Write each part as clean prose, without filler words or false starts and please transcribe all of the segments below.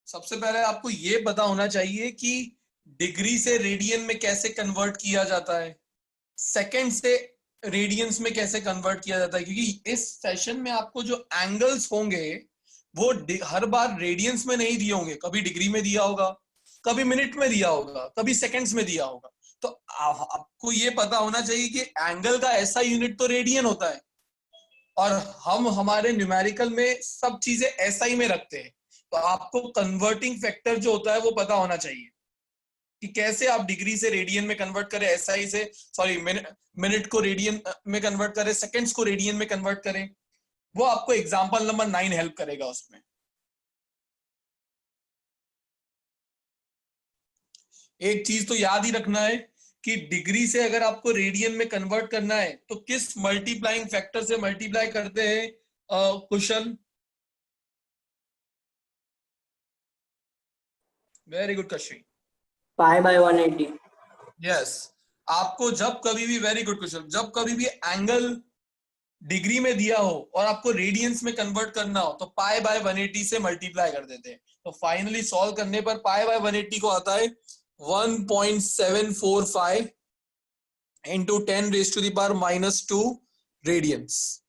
सबसे पहले आपको ये पता होना चाहिए कि डिग्री से रेडियन में कैसे कन्वर्ट किया जाता है, सेकंड से रेडियंस में कैसे कन्वर्ट किया जाता है, क्योंकि इस सेशन में आपको जो एंगल्स होंगे वो हर बार रेडियंस में नहीं दिए होंगे, कभी डिग्री में दिया होगा, कभी मिनट में दिया होगा, कभी सेकंड्स में दिया होगा। तो आपको ये पता होना चाहिए कि एंगल का ऐसा यूनिट तो रेडियन होता है, और हम हमारे न्यूमेरिकल में सब चीजें एसआई में रखते हैं। तो आपको कन्वर्टिंग फैक्टर जो होता है वो पता होना चाहिए कि कैसे आप डिग्री से रेडियन में कन्वर्ट करें, एसआई से, सॉरी, मिनट को रेडियन में कन्वर्ट करें, सेकंड्स को रेडियन में कन्वर्ट करें। वो आपको एग्जांपल नंबर 9 हेल्प करेगा उसमें। एक चीज तो याद ही रखना है कि डिग्री से अगर आपको रेडियन में कन्वर्ट करना है तो किस मल्टीप्लाइंग फैक्टर से मल्टीप्लाई करते हैं Kushal? Very good Kashyap. Pi by 180। Yes, आपको जब कभी भी, वेरी गुड क्वेश्चन, जब कभी भी एंगल डिग्री में दिया हो और आपको रेडियंस में कन्वर्ट करना हो तो पाई बाय 180 से मल्टीप्लाई कर देते हैं। तो फाइनली सॉल्व करने पर पाई बाय 180 को आता है 1.745 into 10 raise to the power -2 radians.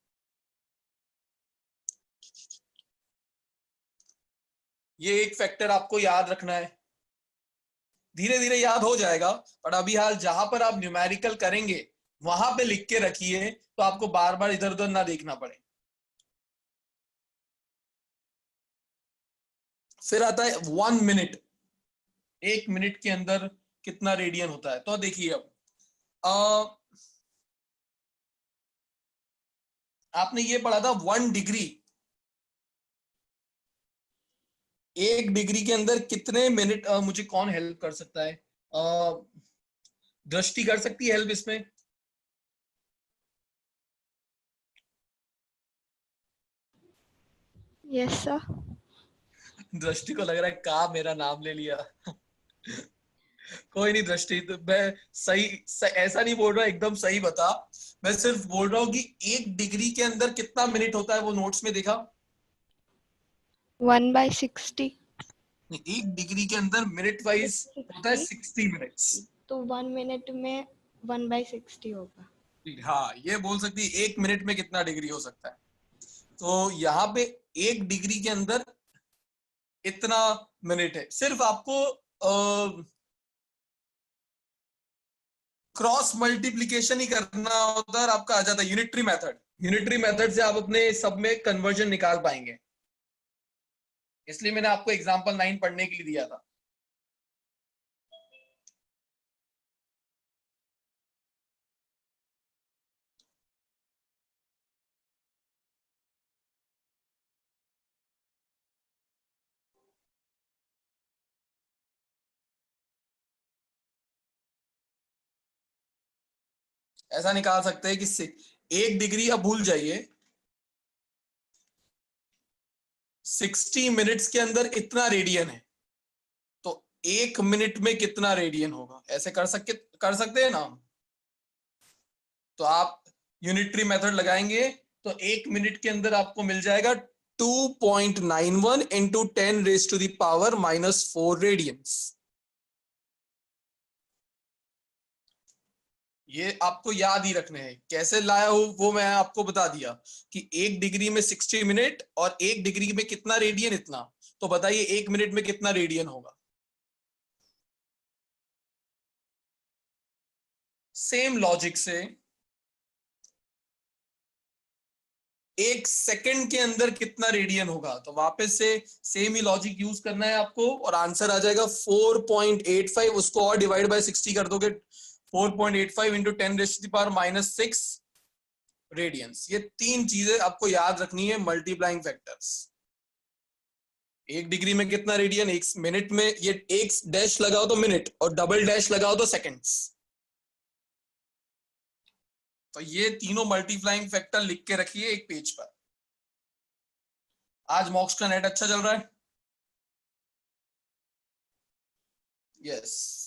ये एक फैक्टर आपको याद रखना है, धीरे धीरे याद हो जाएगा, पर अभी हाल जहां पर आप न्यूमेरिकल करेंगे वहां पे लिख के रखिए तो आपको बार बार इधर उधर ना देखना पड़े। फिर आता है 1 मिनट, 1 मिनट के अंदर कितना रेडियन होता है। तो देखिए अब आपने ये पढ़ा था 1 डिग्री, 1 डिग्री के अंदर कितने मिनट, मुझे कौन हेल्प कर सकता है? दृष्टि कर सकती है हेल्प इसमें? Yes sir. दृष्टि को लग रहा है का मेरा नाम ले लिया। कोई नहीं दृष्टि, तो मैं ऐसा नहीं बोल रहा एकदम सही बता, मैं सिर्फ बोल रहा हूँ कि 1 डिग्री के अंदर कितना मिनट होता है वो नोट्स में देखा? 1/60। 1 डिग्री के अंदर मिनट वाइज होता है 60 मिनट्स। तो 1 मिनट में 1/60 होगा। हाँ, ये बोल सकती है 1 मिनट में कितना डिग्री हो सकता है। तो यहाँ पे 1 डिग्री के अंदर इतना मिनट है। सिर्फ आपको क्रॉस मल्टीप्लीकेशन ही करना होता है और आपका आ जाता है यूनिटरी मेथड। यूनिटरी मेथड से आप अपने सब में कन्वर्जन निकाल पाएंगे, इसलिए मैंने आपको एग्जांपल 9 पढ़ने के लिए दिया था। ऐसा निकाल सकते हैं कि 1 डिग्री, अब भूल जाइए, 60 मिनट्स के अंदर इतना रेडियन है, तो 1 मिनट में कितना रेडियन होगा, ऐसे कर सकते हैं ना हम। तो आप यूनिटरी मेथड लगाएंगे तो 1 मिनट के अंदर आपको मिल जाएगा 2.91 into 10 raise to the power -4 radians. ये आपको याद ही रखने हैं, कैसे लाया हो वो मैं आपको बता दिया कि 1 डिग्री में 60 मिनट और 1 डिग्री में कितना रेडियन, इतना। तो बताइए 1 मिनट में कितना रेडियन होगा? सेम लॉजिक से 1 सेकंड के अंदर कितना रेडियन होगा, तो वापस से सेम ही लॉजिक यूज करना है आपको और आंसर आ जाएगा 4.85। उसको और डिवाइड बाय 60 कर दोगे, 4.85 into 10 raise to the power -6 radians. ये 3 चीजें आपको याद रखनी है, मल्टीप्लाइंग फैक्टर्स। 1 डिग्री में कितना रेडियन, 1 मिनट में, ये एक डैश लगाओ तो मिनट और डबल डैश लगाओ तो सेकंड्स। तो ये तीनों मल्टीप्लाइंग फैक्टर लिख के रखिए एक पेज पर। आज मॉक्स का नेट अच्छा चल रहा है? यस।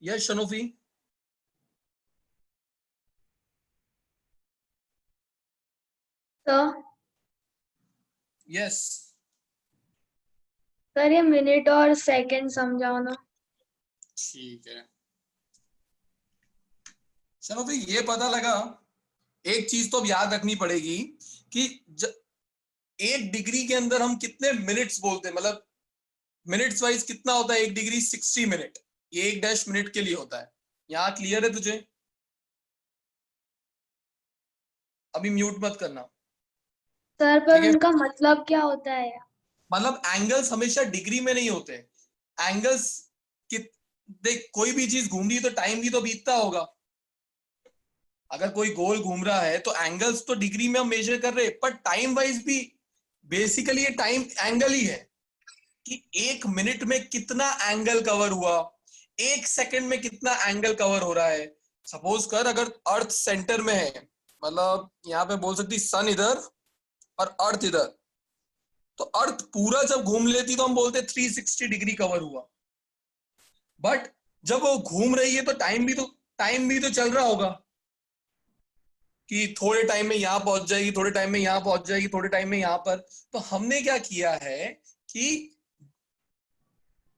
यस शनोफी। तो यस सर ये मिनट और सेकंड समझाओ ना। ठीक है। चलो भाई, ये पता लगा, एक चीज तो अब याद रखनी पड़ेगी कि एक डिग्री के अंदर हम कितने मिनट्स बोलते हैं, मतलब मिनट्स वाइज कितना होता है एक डिग्री, 60 मिनट। ये 1 मिनट के लिए होता है। यहाँ क्लियर है तुझे? अभी म्यूट मत करना। सर पर ठीक है, उनका मतलब क्या होता है? मतलब एंगल्स हमेशा डिग्री में नहीं होते। एंगल्स कि देख, कोई भी चीज घूम रही है तो टाइम भी तो बीतता होगा। अगर कोई गोल घूम रहा है तो एंगल्स तो डिग्री में हम मेजर कर रहे हैं, पर टाइम वाइज भी बेसिकली ये टाइम एंगल ही है कि 1 मिनट में कितना एंगल कवर हुआ, 1 सेकंड में कितना एंगल कवर हो रहा है। सपोज कर अगर अर्थ सेंटर में है, मतलब यहाँ पे बोल सकती सन इधर और अर्थ इधर, तो अर्थ पूरा जब घूम लेती तो हम बोलते 360 डिग्री कवर हुआ। बट जब वो घूम रही है तो टाइम भी तो चल रहा होगा कि थोड़े टाइम में यहां पहुंच जाएगी, थोड़े टाइम में यहां पहुंच जाएगी, थोड़े टाइम में यहां पर। तो हमने क्या किया है कि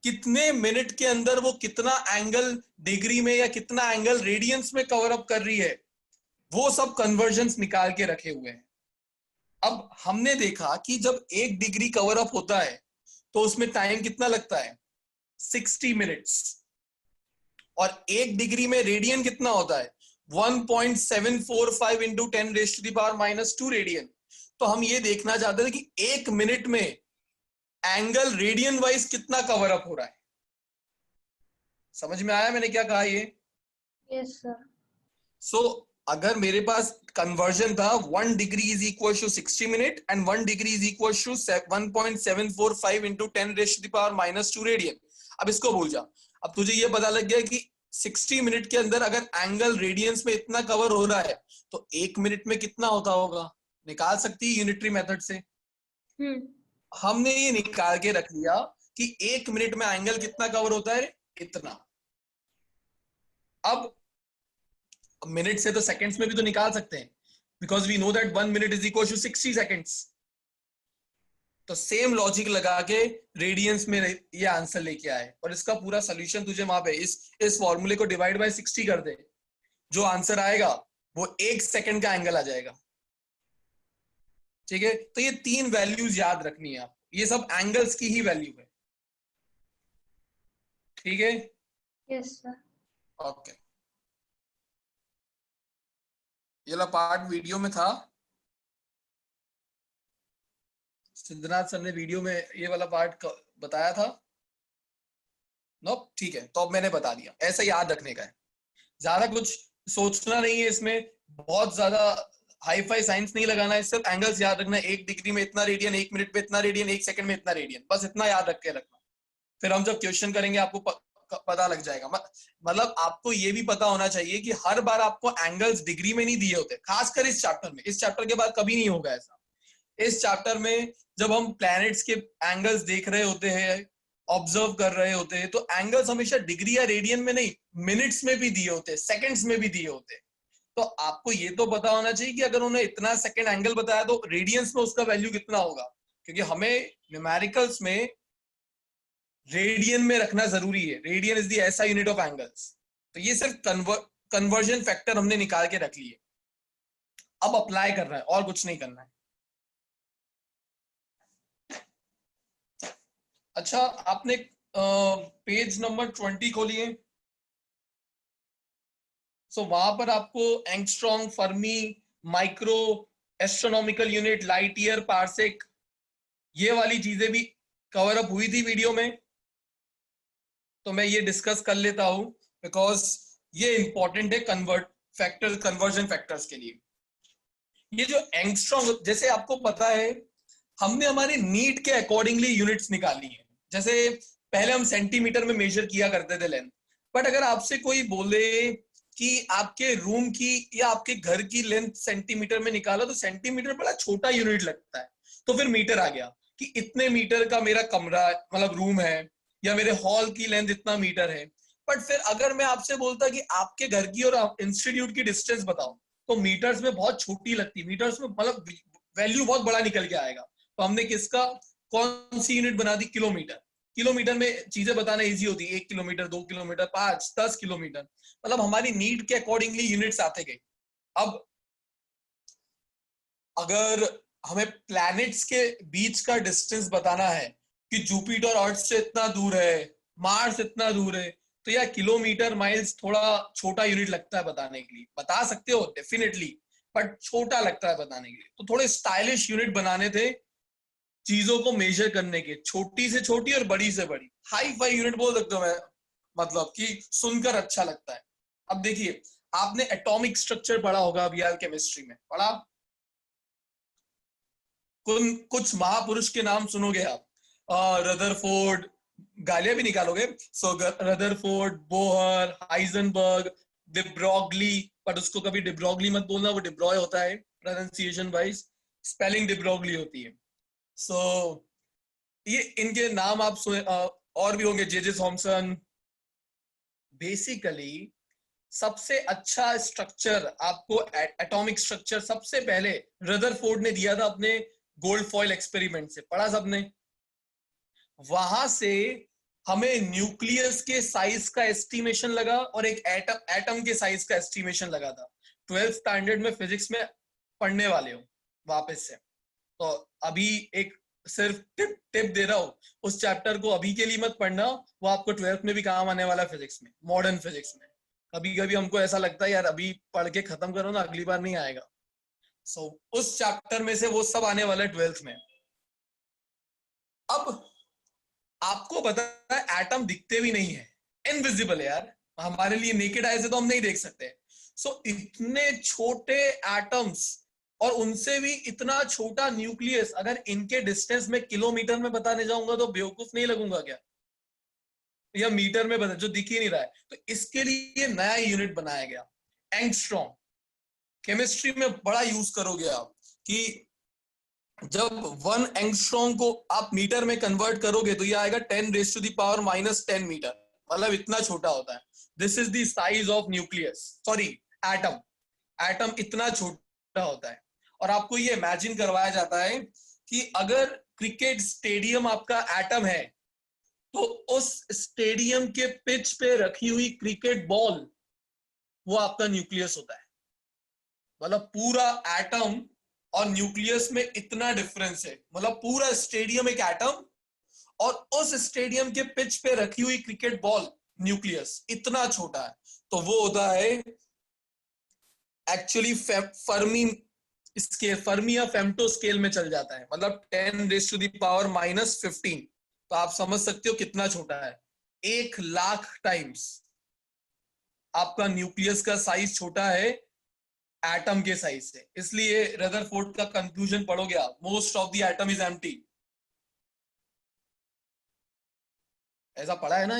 कितने मिनट के अंदर वो कितना एंगल डिग्री में या कितना एंगल रेडियंस में कवर अप कर रही है, वो सब कन्वर्जन्स निकाल के रखे हुए हैं। अब हमने देखा कि जब 1 डिग्री कवर अप होता है तो उसमें टाइम कितना लगता है, 60 मिनट्स। और 1 डिग्री में रेडियन कितना होता है, 1.745 इंटू 10⁻⁻² रेडियन। तो हम ये देखना चाहते थे कि 1 मिनट में एंगल रेडियन वाइज कितना कवर अप हो रहा है। समझ में आया मैंने क्या कहा ये? Yes sir. सो अगर मेरे पास कन्वर्जन था 1 degree is equal to 60 minute and 1 degree is equal to 1.745 into 10⁻⁻² radian. अब इसको भूल जा। अब तुझे ये पता लग गया कि 60 मिनट के अंदर अगर एंगल रेडियंस में इतना कवर हो रहा है तो 1 मिनट में कितना होता होगा, निकाल सकती है यूनिटरी मेथड से। हमने ये निकाल के रख लिया कि 1 मिनट में एंगल कितना कवर होता है, इतना। अब मिनट से तो सेकंड्स में भी तो निकाल सकते हैं, because we know that 1 minute is equal to 60 seconds. तो सेम लॉजिक लगा के रेडियंस में ये आंसर लेके आए, और इसका पूरा सोल्यूशन तुझे वहां पे इस फॉर्मूले को डिवाइड बाय 60 कर दे, जो आंसर आएगा वो 1 सेकंड का एंगल आ जाएगा। ठीक है, तो ये 3 वैल्यूज याद रखनी है आपको, ये सब एंगल्स की ही वैल्यू है। ठीक है, यस सर। ओके। ये वाला पार्ट वीडियो में था, सिद्धनाथ सर ने वीडियो में ये वाला पार्ट बताया था। नो ठीक है, तो अब मैंने बता दिया, ऐसा याद रखने का है, ज्यादा कुछ सोचना नहीं है इसमें, बहुत ज्यादा हाई फाई साइंस नहीं लगाना है, सिर्फ एंगल्स याद रखना है। 1 डिग्री में इतना रेडियन, 1 मिनट में इतना रेडियन, 1 सेकंड में इतना रेडियन, बस इतना याद रख के रखना। फिर हम जब क्वेश्चन करेंगे आपको पता लग जाएगा। मतलब आपको ये भी पता होना चाहिए कि हर बार आपको एंगल्स डिग्री में नहीं दिए होते, खासकर इस चैप्टर में। इस चैप्टर के बाद कभी नहीं होगा ऐसा। इस चैप्टर में जब हम प्लैनेट्स के एंगल्स देख रहे होते हैं, ऑब्जर्व कर रहे होते हैं, तो एंगल्स हमेशा डिग्री या रेडियन में नहीं, मिनट्स में भी दिए होते हैं, सेकंड्स में भी दिए होते हैं। तो आपको ये तो पता होना चाहिए कि अगर उन्होंने इतना सेकंड एंगल बताया तो रेडियंस में उसका वैल्यू कितना होगा, क्योंकि हमें न्यूमेरिकल्स में रेडियन में रखना जरूरी है। रेडियन इज द ऐसा यूनिट ऑफ एंगल्स। तो ये सिर्फ कन्वर्जन फैक्टर हमने निकाल के रख लिए, अब अप्लाई करना है और कुछ नहीं करना है। अच्छा, आपने पेज नंबर 20 खोलिए। सो वहां पर आपको angstrom, Fermi, micro, astronomical unit, light year, parsec, ये वाली चीजें भी कवर अप हुई थी वीडियो में। तो मैं ये डिस्कस कर लेता हूं बिकॉज ये इंपॉर्टेंट है कन्वर्जन फैक्टर्स के लिए। ये जो एंगस्ट्रॉम, जैसे आपको पता है हमने हमारे नीड के अकॉर्डिंगली यूनिट्स निकाली है। जैसे पहले हम सेंटीमीटर में मेजर किया करते थे लेंथ, बट अगर आपसे कोई बोले कि आपके रूम की या आपके घर की लेंथ सेंटीमीटर में निकाला, तो सेंटीमीटर बड़ा छोटा यूनिट लगता है। तो फिर मीटर आ गया कि इतने मीटर का मेरा कमरा, मतलब रूम है, या मेरे हॉल की लेंथ इतना मीटर है। बट फिर अगर मैं आपसे बोलता कि आपके घर की और इंस्टीट्यूट की डिस्टेंस बताओ, तो मीटर्स में बहुत छोटी लगती है, मीटर्स में मतलब वैल्यू बहुत बड़ा निकल के आएगा। तो हमने किसका कौन सी यूनिट बना दी, किलोमीटर। किलोमीटर में चीजें बताना इजी होती है, 1 किलोमीटर, 2 किलोमीटर, 5, 10 किलोमीटर, मतलब हमारी नीड के अकॉर्डिंगली यूनिट्स आते गए। अब अगर हमें प्लैनेट्स के बीच का डिस्टेंस बताना है कि जुपिटर अर्थ से इतना दूर है, मार्स इतना दूर है, तो यार किलोमीटर माइल्स थोड़ा छोटा यूनिट लगता है बताने के लिए। बता सकते हो डेफिनेटली, बट छोटा लगता है बताने के लिए। तो थोड़े स्टाइलिश यूनिट बनाने थे चीजों को मेजर करने के, छोटी से छोटी और बड़ी से बड़ी, हाई फाई यूनिट बोल सकते हो मैं, मतलब कि सुनकर अच्छा लगता है। अब देखिए, आपने एटॉमिक स्ट्रक्चर पढ़ा होगा अभी यार, केमिस्ट्री में पढ़ा। कुछ महापुरुष के नाम सुनोगे आप, रदरफोर्ड, गालियां भी निकालोगे, सो रदरफोर्ड, बोहर, हाइजेनबर्ग, डिब्रोगली, पर उसको कभी डिब्रोगली मत बोलना, वो डिब्रॉय होता है प्रोनाउंसिएशन वाइज, स्पेलिंग डिब्रोगली होती है। सो ये इनके नाम आप सुने, और भी होंगे, जे थॉमसन। बेसिकली सबसे अच्छा स्ट्रक्चर आपको, एटॉमिक स्ट्रक्चर सबसे पहले रदरफोर्ड ने दिया था अपने गोल्ड फॉइल एक्सपेरिमेंट से, पढ़ा सबने। वहां से हमें न्यूक्लियस के साइज का एस्टिमेशन लगा और एक एटम के साइज का एस्टिमेशन लगा था। 12th स्टैंडर्ड में फिजिक्स में पढ़ने वाले हो वापस से। तो अभी एक सिर्फ टिप दे रहा हूं, उस चैप्टर को अभी के लिए मत पढ़ना, वो आपको 12th में भी काम आने वाला है फिजिक्स में, मॉडर्न फिजिक्स में। कभी कभी हमको ऐसा लगता है यार अभी पढ़ के खत्म करो ना, अगली बार नहीं आएगा। सो उस चैप्टर में से वो सब आने वाला है 12th में। अब आपको पता है एटम दिखते भी नहीं है, इनविजिबल है यार, हमारे लिए नेकेड आई से तो हम नहीं देख सकते। सो इतने छोटे एटम्स और उनसे भी इतना छोटा न्यूक्लियस, अगर इनके डिस्टेंस में किलोमीटर में बताने जाऊंगा तो बेवकूफ नहीं लगूंगा क्या, या मीटर में बता, जो दिख ही नहीं रहा है। तो इसके लिए नया यूनिट बनाया गया, एंगस्ट्रॉम। केमिस्ट्री में बड़ा यूज करोगे आप कि जब 1 एंगस्ट्रॉम को आप मीटर में कन्वर्ट करोगे तो ये आएगा 10⁻⁻10 मीटर, मतलब इतना छोटा होता है। This is the size of nucleus, sorry atom. Atom इतना छोटा होता है। और आपको ये इमेजिन करवाया जाता है कि अगर क्रिकेट स्टेडियम आपका एटम है, तो उस स्टेडियम के पिच पे रखी हुई क्रिकेट बॉल वो आपका न्यूक्लियस होता है। मतलब पूरा एटम और न्यूक्लियस में इतना डिफरेंस है, मतलब पूरा स्टेडियम एक एटम और उस स्टेडियम के पिच पे रखी हुई क्रिकेट बॉल न्यूक्लियस इतना छोटा है। तो वो होता है एक्चुअली फर्मी स्केल, फर्मी या फेम्टो स्केल में चल जाता है, मतलब 10⁻⁻15। तो आप समझ सकते हो कितना छोटा है, 1,00,000 टाइम्स आपका न्यूक्लियस का साइज छोटा है एटम के साइज से। इसलिए रदरफोर्ड का कंक्लूजन पढ़ोगे आप, most of the atom is empty. ऐसा पढ़ा है ना,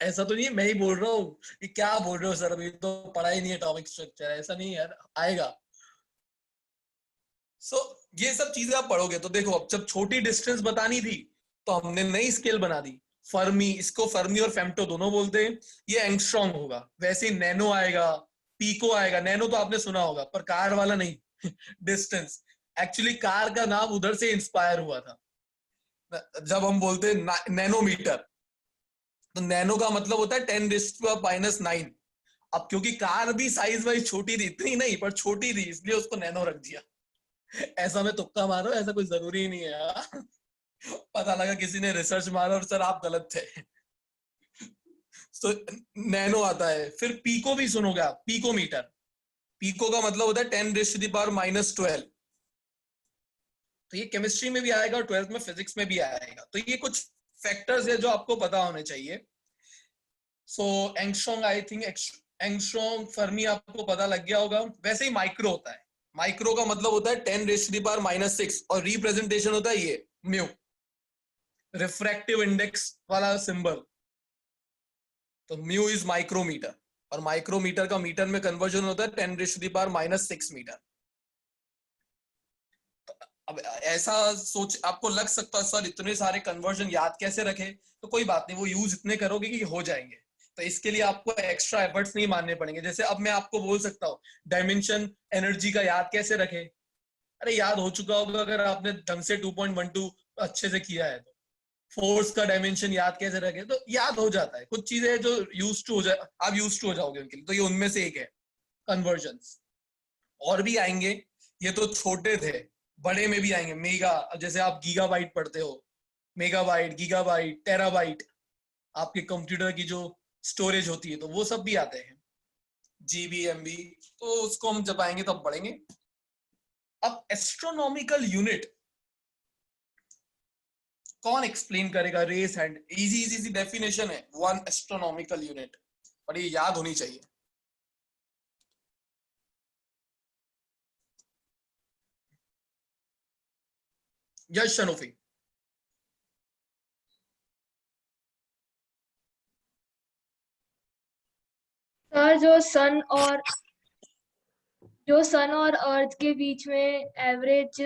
ऐसा तो नहीं है मैं ही बोल रहा हूँ कि क्या बोल रहे हो सर, अभी तो पढ़ा ही नहीं है एटॉमिक स्ट्रक्चर, ऐसा नहीं यार, आएगा। सो ये सब चीजें आप पढ़ोगे तो देखो, अब जब छोटी डिस्टेंस बतानी थी तो हमने नई स्केल बना दी, फर्मी। इसको फर्मी और फेम्टो दोनों बोलते हैं। ये एंगस्ट्रॉम होगा, वैसे ही नैनो आएगा, पीको आएगा। नैनो तो आपने सुना होगा, पर कार वाला नहीं डिस्टेंस, एक्चुअली कार का नाम उधर से इंस्पायर हुआ था। जब हम बोलते हैं नैनोमीटर, तो नैनो का मतलब होता है 10⁻⁻⁹। अब क्योंकि कार भी साइज वाइज छोटी थी, इतनी नहीं पर छोटी थी, इसलिए उसको नैनो रख दिया। ऐसा मैं तुक्का मारो, ऐसा कोई जरूरी नहीं है। पता लगा किसी ने रिसर्च मारा और सर आप गलत थे। तो नैनो आता है। फिर पीको भी सुनोगे आप, पीको मीटर। पीको का मतलब होता है 10⁻⁻12। तो ये केमिस्ट्री में भी आएगा और 12th में फिजिक्स में भी आएगा। तो ये कुछ फैक्टर्स है जो आपको पता होने चाहिए। So angstrom, I think angstrom, fermi आपको पता लग गया होगा। वैसे ही माइक्रो होता है। माइक्रो का मतलब होता है 10⁻⁻6 और रिप्रेजेंटेशन होता है ये म्यू, रिफ्रैक्टिव इंडेक्स वाला सिंबल। तो म्यू इज माइक्रोमीटर, और माइक्रोमीटर का मीटर में कन्वर्जन होता है 10⁻⁻6 मीटर। अब ऐसा सोच आपको लग सकता है सर इतने सारे कन्वर्जन याद कैसे रखे, तो कोई बात नहीं, वो यूज इतने करोगे कि हो जाएंगे। तो इसके लिए आपको एक्स्ट्रा एफर्ट्स नहीं मारने पड़ेंगे। जैसे अब मैं आपको बोल सकता हूँ डायमेंशन एनर्जी का याद कैसे रखे, अरे याद हो चुका होगा अगर आपने ढंग से 2.12 अच्छे से किया है। तो फोर्स का डायमेंशन याद कैसे रखे, तो याद हो जाता है। कुछ चीजें जो यूज टू हो जाए, आप यूज टू हो जाओगे उनके लिए, तो ये उनमें से एक है कन्वर्जन्स। और भी आएंगे, ये तो छोटे थे, बड़े में भी आएंगे। मेगा, जैसे आप गीगाबाइट पढ़ते हो, मेगाबाइट, गीगाबाइट, टेराबाइट, आपके कंप्यूटर की जो स्टोरेज होती है, तो वो सब भी आते हैं। जीबी, एमबी, तो उसको हम जब आएंगे तब पढ़ेंगे। अब एस्ट्रोनॉमिकल यूनिट कौन एक्सप्लेन करेगा? Raise hand. इजी इजी सी डेफिनेशन है, 1 एस्ट्रोनॉमिकल यूनिट, और ये याद होनी चाहिए। यस शनोफी। सर जो सन और अर्थ के बीच में एवरेज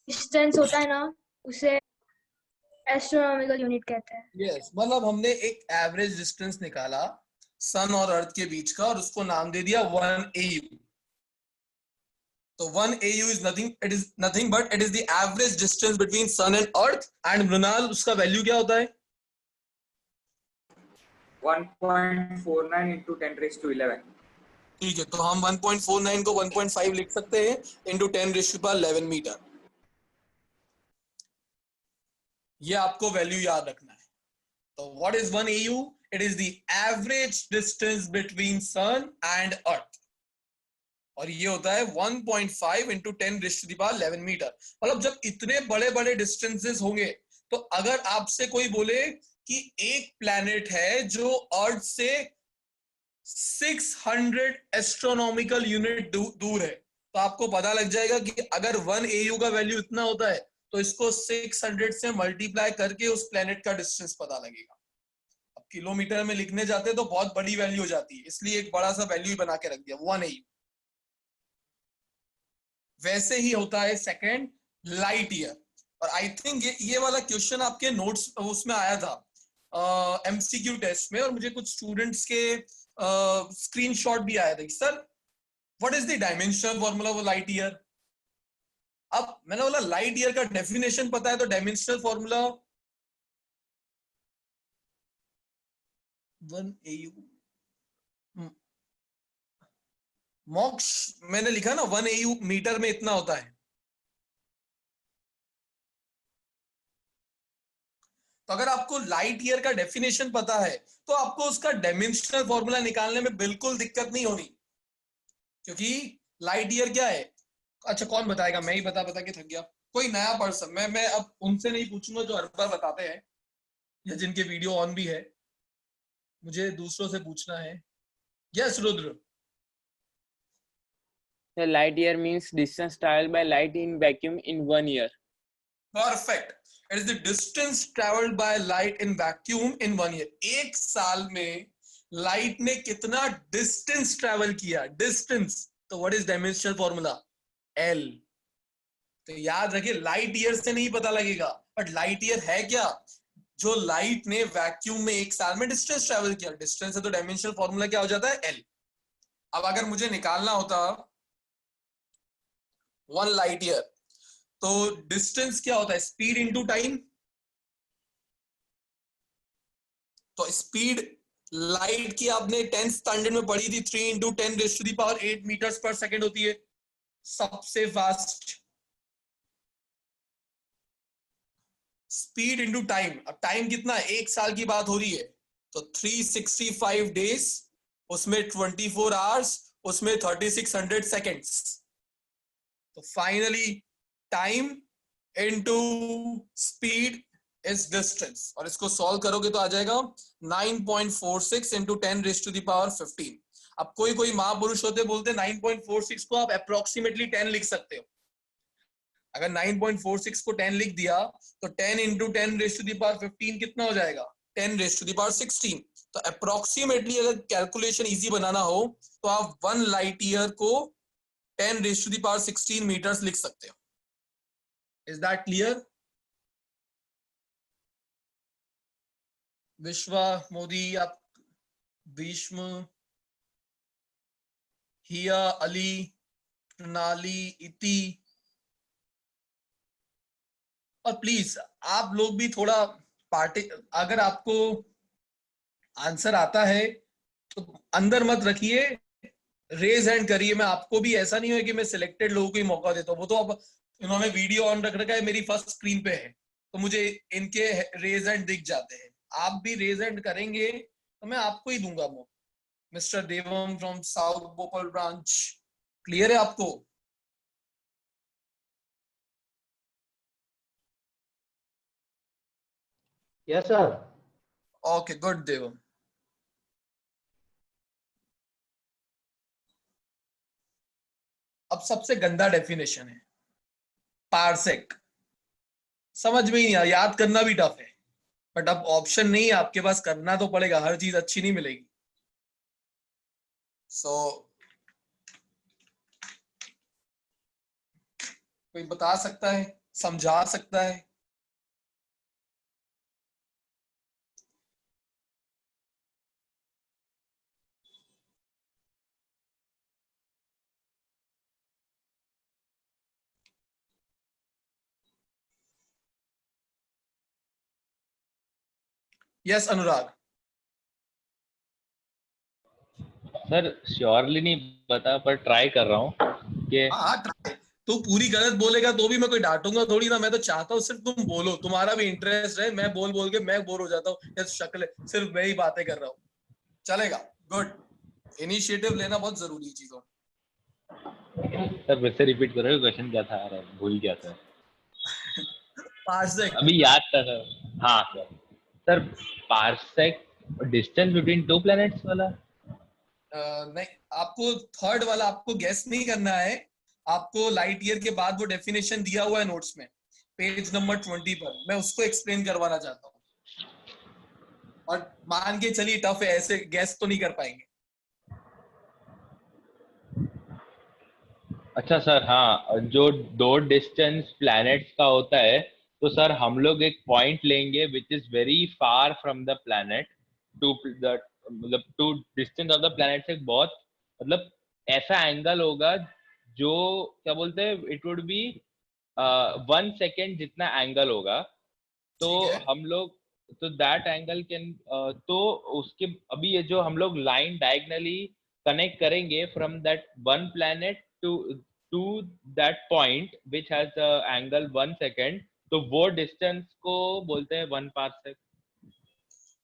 डिस्टेंस होता है ना, उसे एस्ट्रोनॉमिकल यूनिट कहते हैं। यस, मतलब हमने एक एवरेज डिस्टेंस निकाला सन और अर्थ के बीच का, और उसको नाम दे दिया 1 AU। तो 1 AU is nothing, it is nothing but it is the average distance between sun and earth. And Mrinal, उसका वैल्यू क्या होता है? 1.49 into 10 raised to 11। ठीक है, तो हम 1.49 को 1.5 लिख सकते हैं into 10 raise to power 11 metre. ये आपको वैल्यू याद रखना है। तो what is 1 AU? It is the average distance between sun and earth, और ये होता है 1.5 into 10 raise to power 11 metre. मतलब जब इतने बड़े बड़े डिस्टेंसेस होंगे, तो अगर आपसे कोई बोले कि एक प्लैनेट है जो अर्थ से 600 एस्ट्रोनॉमिकल यूनिट दूर है, तो आपको पता लग जाएगा कि अगर 1 AU का वैल्यू इतना होता है, तो इसको 600 से मल्टीप्लाई करके उस प्लेनेट का डिस्टेंस पता लगेगा। अब किलोमीटर में लिखने जाते तो बहुत बड़ी वैल्यू हो जाती है, इसलिए एक बड़ा सा वैल्यू ही बना के रख दिया 1 AU। वैसे ही होता है सेकंड, लाइट ईयर। और आई थिंक ये वाला क्वेश्चन आपके नोट्स उसमें आया था, MCQ टेस्ट में, और मुझे कुछ स्टूडेंट्स के स्क्रीनशॉट भी आया था। Sir what is the dimensional formula for light year? अब मैंने बोला लाइट ईयर का डेफिनेशन पता है, तो डायमेंशनल फॉर्मूला 1 AU। मॉक्स मैंने लिखा ना 1 AU मीटर में इतना होता है। तो अगर आपको लाइट ईयर का डेफिनेशन पता है, तो आपको उसका डायमेंशनल फॉर्मूला निकालने में बिल्कुल दिक्कत नहीं होनी, क्योंकि लाइट ईयर क्या है? अच्छा कौन बताएगा? मैं ही बता बता के थक गया। कोई नया पर्सन, मैं अब उनसे नहीं पूछूंगा जो हर बार बताते हैं या जिनके वीडियो ऑन भी है, मुझे दूसरों से पूछना है। Yes Rudra. The light year means distance traveled by light in vacuum in 1 year. Perfect, it is the distance travelled by light in vacuum in 1 year. एक साल में लाइट ने कितना डिस्टेंस ट्रेवल किया? डिस्टेंस, तो what is dimensional formula? L। तो याद रखिए, लाइट ईयर से नहीं पता लगेगा, बट लाइट ईयर है क्या? जो लाइट ने वैक्यूम में एक साल में डिस्टेंस ट्रेवल किया। डिस्टेंस है तो डायमेंशनल फॉर्मूला क्या हो जाता है? L। अब अगर मुझे निकालना होता 1 लाइट ईयर, तो डिस्टेंस क्या होता है? Speed into time. तो स्पीड लाइट की आपने 10th स्टैंडर्ड में पढ़ी थी, 3 into 10 raise to the power 8 metres per second होती है, सबसे फास्ट। स्पीड इंटू टाइम, अब टाइम कितना है? एक साल की बात हो रही है, तो 365 डेज, उसमें 24 आवर्स, उसमें 3600 सेकेंड्स। तो finally time into speed is distance, और इसको सॉल्व करोगे तो आ जाएगा 9.46 into 10 raise to the power 15। अब कोई कोई महापुरुष होते बोलते 9.46 को आप अप्रोक्सीमेटली 10 लिख सकते हो। अगर 9.46 को 10 लिख दिया, तो 10 into 10 raise to the power 15 कितना हो जाएगा? 10 रेज़ टू द पावर 16। तो अप्रोक्सीमेटली अगर कैलकुलेशन इजी बनाना हो, तो आप 1 लाइट ईयर को 10 raise to the power 16 metres लिख सकते हो। Is that clear? Vishwa, Modi, आप, भीष्म, हिया, अली, प्रणाली, इति, और प्लीज आप लोग भी थोड़ा पार्टी, अगर आपको आंसर आता है तो अंदर मत रखिए, रेज हैंड करिए। मैं आपको भी ऐसा नहीं है कि मैं सिलेक्टेड लोगों को ही मौका देता हूँ, वो तो अब इन्होंने वीडियो ऑन रख रखा है, मेरी फर्स्ट स्क्रीन पे है तो मुझे इनके रेज हैंड दिख जाते हैं। आप भी रेज हैंड करेंगे तो मैं आपको ही दूंगा वो। Mister Devam from south Bhopal branch, clear है आपको? Yes, sir. ओके, गुड देवम। अब सबसे गंदा डेफिनेशन है पार्सेक। समझ में ही नहीं आया, याद करना भी टफ है, बट अब ऑप्शन नहीं है आपके पास, करना तो पड़ेगा, हर चीज अच्छी नहीं मिलेगी। सो कोई बता सकता है, समझा सकता है? यस अनुराग। सर श्योरली नहीं पता पर ट्राई कर रहा हूँ कि हाँ try। तू पूरी गलत बोलेगा तो भी मैं कोई डांटूंगा थोड़ी ना, मैं तो चाहता हूँ सिर्फ तुम बोलो, तुम्हारा भी इंटरेस्ट है। मैं बोल बोल के मैं बोर हो जाता हूँ, ये शक्ल है, सिर्फ मैं ही बातें कर रहा हूँ। चलेगा, गुड। इनिशिएटिव लेना बहुत जरूरी है चीजों। सर वैसे रिपीट करो क्वेश्चन क्या था, अरे भूल गया सर। पार्सेक। अभी याद था सर। हाँ sir. Sir parsec distance between two planets वाला। नहीं, आपको थर्ड वाला आपको गेस नहीं करना है। आपको लाइट ईयर के बाद वो डेफिनेशन दिया हुआ है नोट्स में, पेज नंबर 20 पर, मैं उसको एक्सप्लेन करवाना चाहता हूँ। और मान के चलिए टफ है, ऐसे गेस तो नहीं कर पाएंगे। अच्छा सर, हाँ जो दो डिस्टेंस प्लैनेट्स का होता है तो सर हम लोग एक पॉइंट लेंगे which is very far from the planet to the, मतलब to distance of the planet से बहुत, मतलब ऐसा एंगल होगा जो क्या बोलते हैं, इट वुड बी 1 सेकेंड जितना एंगल होगा। तो ठीक है, हम लोग, तो दैट एंगल कैन, तो उसके अभी ये जो हम लोग लाइन डायगनली कनेक्ट करेंगे from that one planet to that point which has angle 1 second, तो वो डिस्टेंस को बोलते हैं 1 पार्सेक।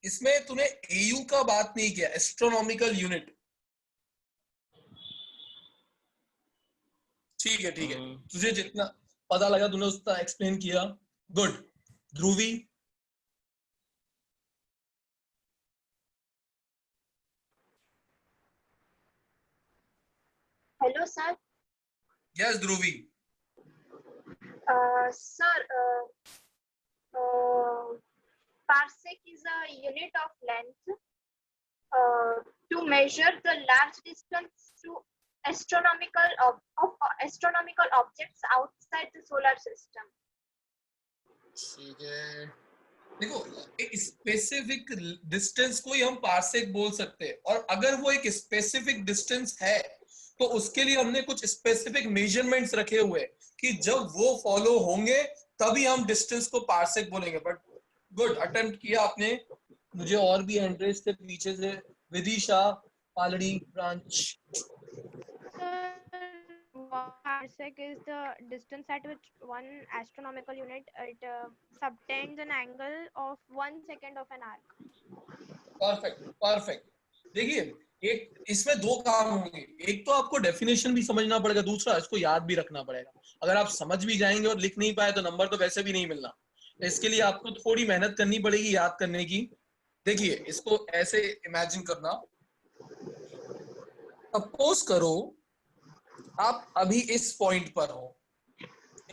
इसमें तूने एयू का बात नहीं किया, एस्ट्रोनॉमिकल यूनिट। ठीक है ठीक है, तुझे जितना पता लगा तूने उतना एक्सप्लेन किया, good. Dhubri. Hello, sir. Yes Dhubri. Sir, parsec is a unit of length to measure the large distance to astronomical objects outside the solar system. ठीक है, देखो एक स्पेसिफिक डिस्टेंस को ही हम पार्सेक बोल सकते हैं, और अगर वो एक स्पेसिफिक डिस्टेंस है तो उसके लिए हमने कुछ स्पेसिफिक मेजरमेंट्स रखे हुए हैं कि जब वो फॉलो होंगे तभी हम डिस्टेंस को पार्सेक बोलेंगे। बट गुड अटेम्प्ट किया आपने। मुझे और भी इंटरेस्ट है पीछे से, Vidisha, Paldi branch. Parsec is the distance at which one astronomical unit subtends an angle of 1 second of an arc. Perfect perfect. देखिए एक इसमें दो काम होंगे, एक तो आपको डेफिनेशन भी समझना पड़ेगा, दूसरा इसको याद भी रखना पड़ेगा। अगर आप समझ भी जाएंगे और लिख नहीं पाए तो नंबर तो वैसे भी नहीं मिलना, तो इसके लिए आपको थोड़ी मेहनत करनी पड़ेगी याद करने की। देखिए इसको ऐसे इमेजिन करना, सपोज करो आप अभी इस पॉइंट पर हो,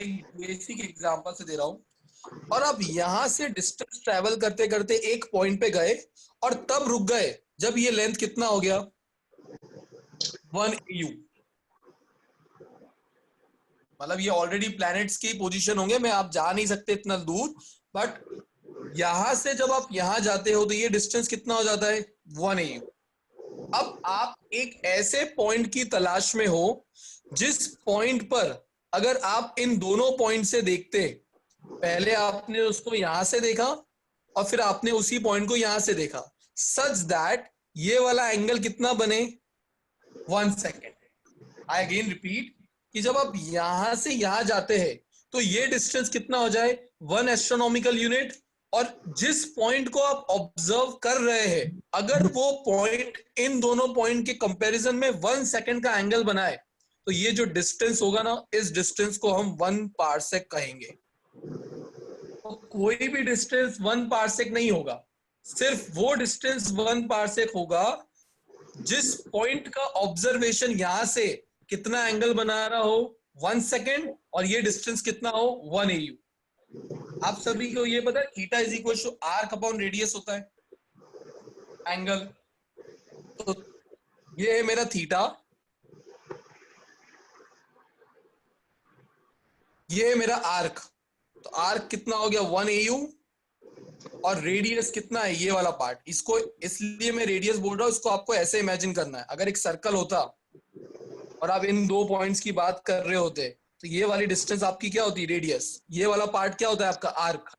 एक बेसिक एग्जांपल से दे रहा हूं, और आप यहां से डिस्टेंस ट्रेवल करते करते एक पॉइंट पे गए और तब रुक गए जब ये लेंथ कितना हो गया, 1 AU। मतलब ये ऑलरेडी प्लैनेट्स की पोजीशन होंगे, मैं आप जा नहीं सकते इतना दूर, बट यहां से जब आप यहां जाते हो तो ये डिस्टेंस कितना हो जाता है 1 AU। अब आप एक ऐसे पॉइंट की तलाश में हो जिस पॉइंट पर अगर आप इन दोनों पॉइंट से देखते, पहले आपने उसको यहां से देखा और फिर आपने उसी पॉइंट को यहां से देखा, सच दैट ये वाला एंगल कितना बने 1 सेकेंड। आई अगेन रिपीट कि जब आप यहां से यहां जाते हैं तो ये डिस्टेंस कितना हो जाए 1 एस्ट्रोनॉमिकल यूनिट, और जिस पॉइंट को आप ऑब्जर्व कर रहे हैं अगर वो पॉइंट इन दोनों पॉइंट के कंपैरिजन में 1 सेकेंड का एंगल बनाए तो ये जो डिस्टेंस होगा ना, इस डिस्टेंस को हम 1 पार्सेक कहेंगे। तो कोई भी डिस्टेंस 1 पार्सेक नहीं होगा, सिर्फ वो डिस्टेंस 1 पार्सेक होगा जिस पॉइंट का ऑब्जर्वेशन यहां से कितना एंगल बना रहा हो 1 सेकेंड, और ये डिस्टेंस कितना हो 1 AU। आप सभी को ये पता है theta is equal to arc upon radius होता है एंगल। तो ये है मेरा थीटा, ये है मेरा आर्क। तो आर्क कितना हो गया 1 AU, और रेडियस कितना है ये वाला पार्ट। इसको इसलिए मैं रेडियस बोल रहा हूं, इसको आपको ऐसे इमेजिन करना है, अगर एक सर्कल होता और आप इन दो पॉइंट्स की बात कर रहे होते तो ये वाली डिस्टेंस आपकी क्या होती रेडियस, ये वाला पार्ट क्या होता है आपका आर्क।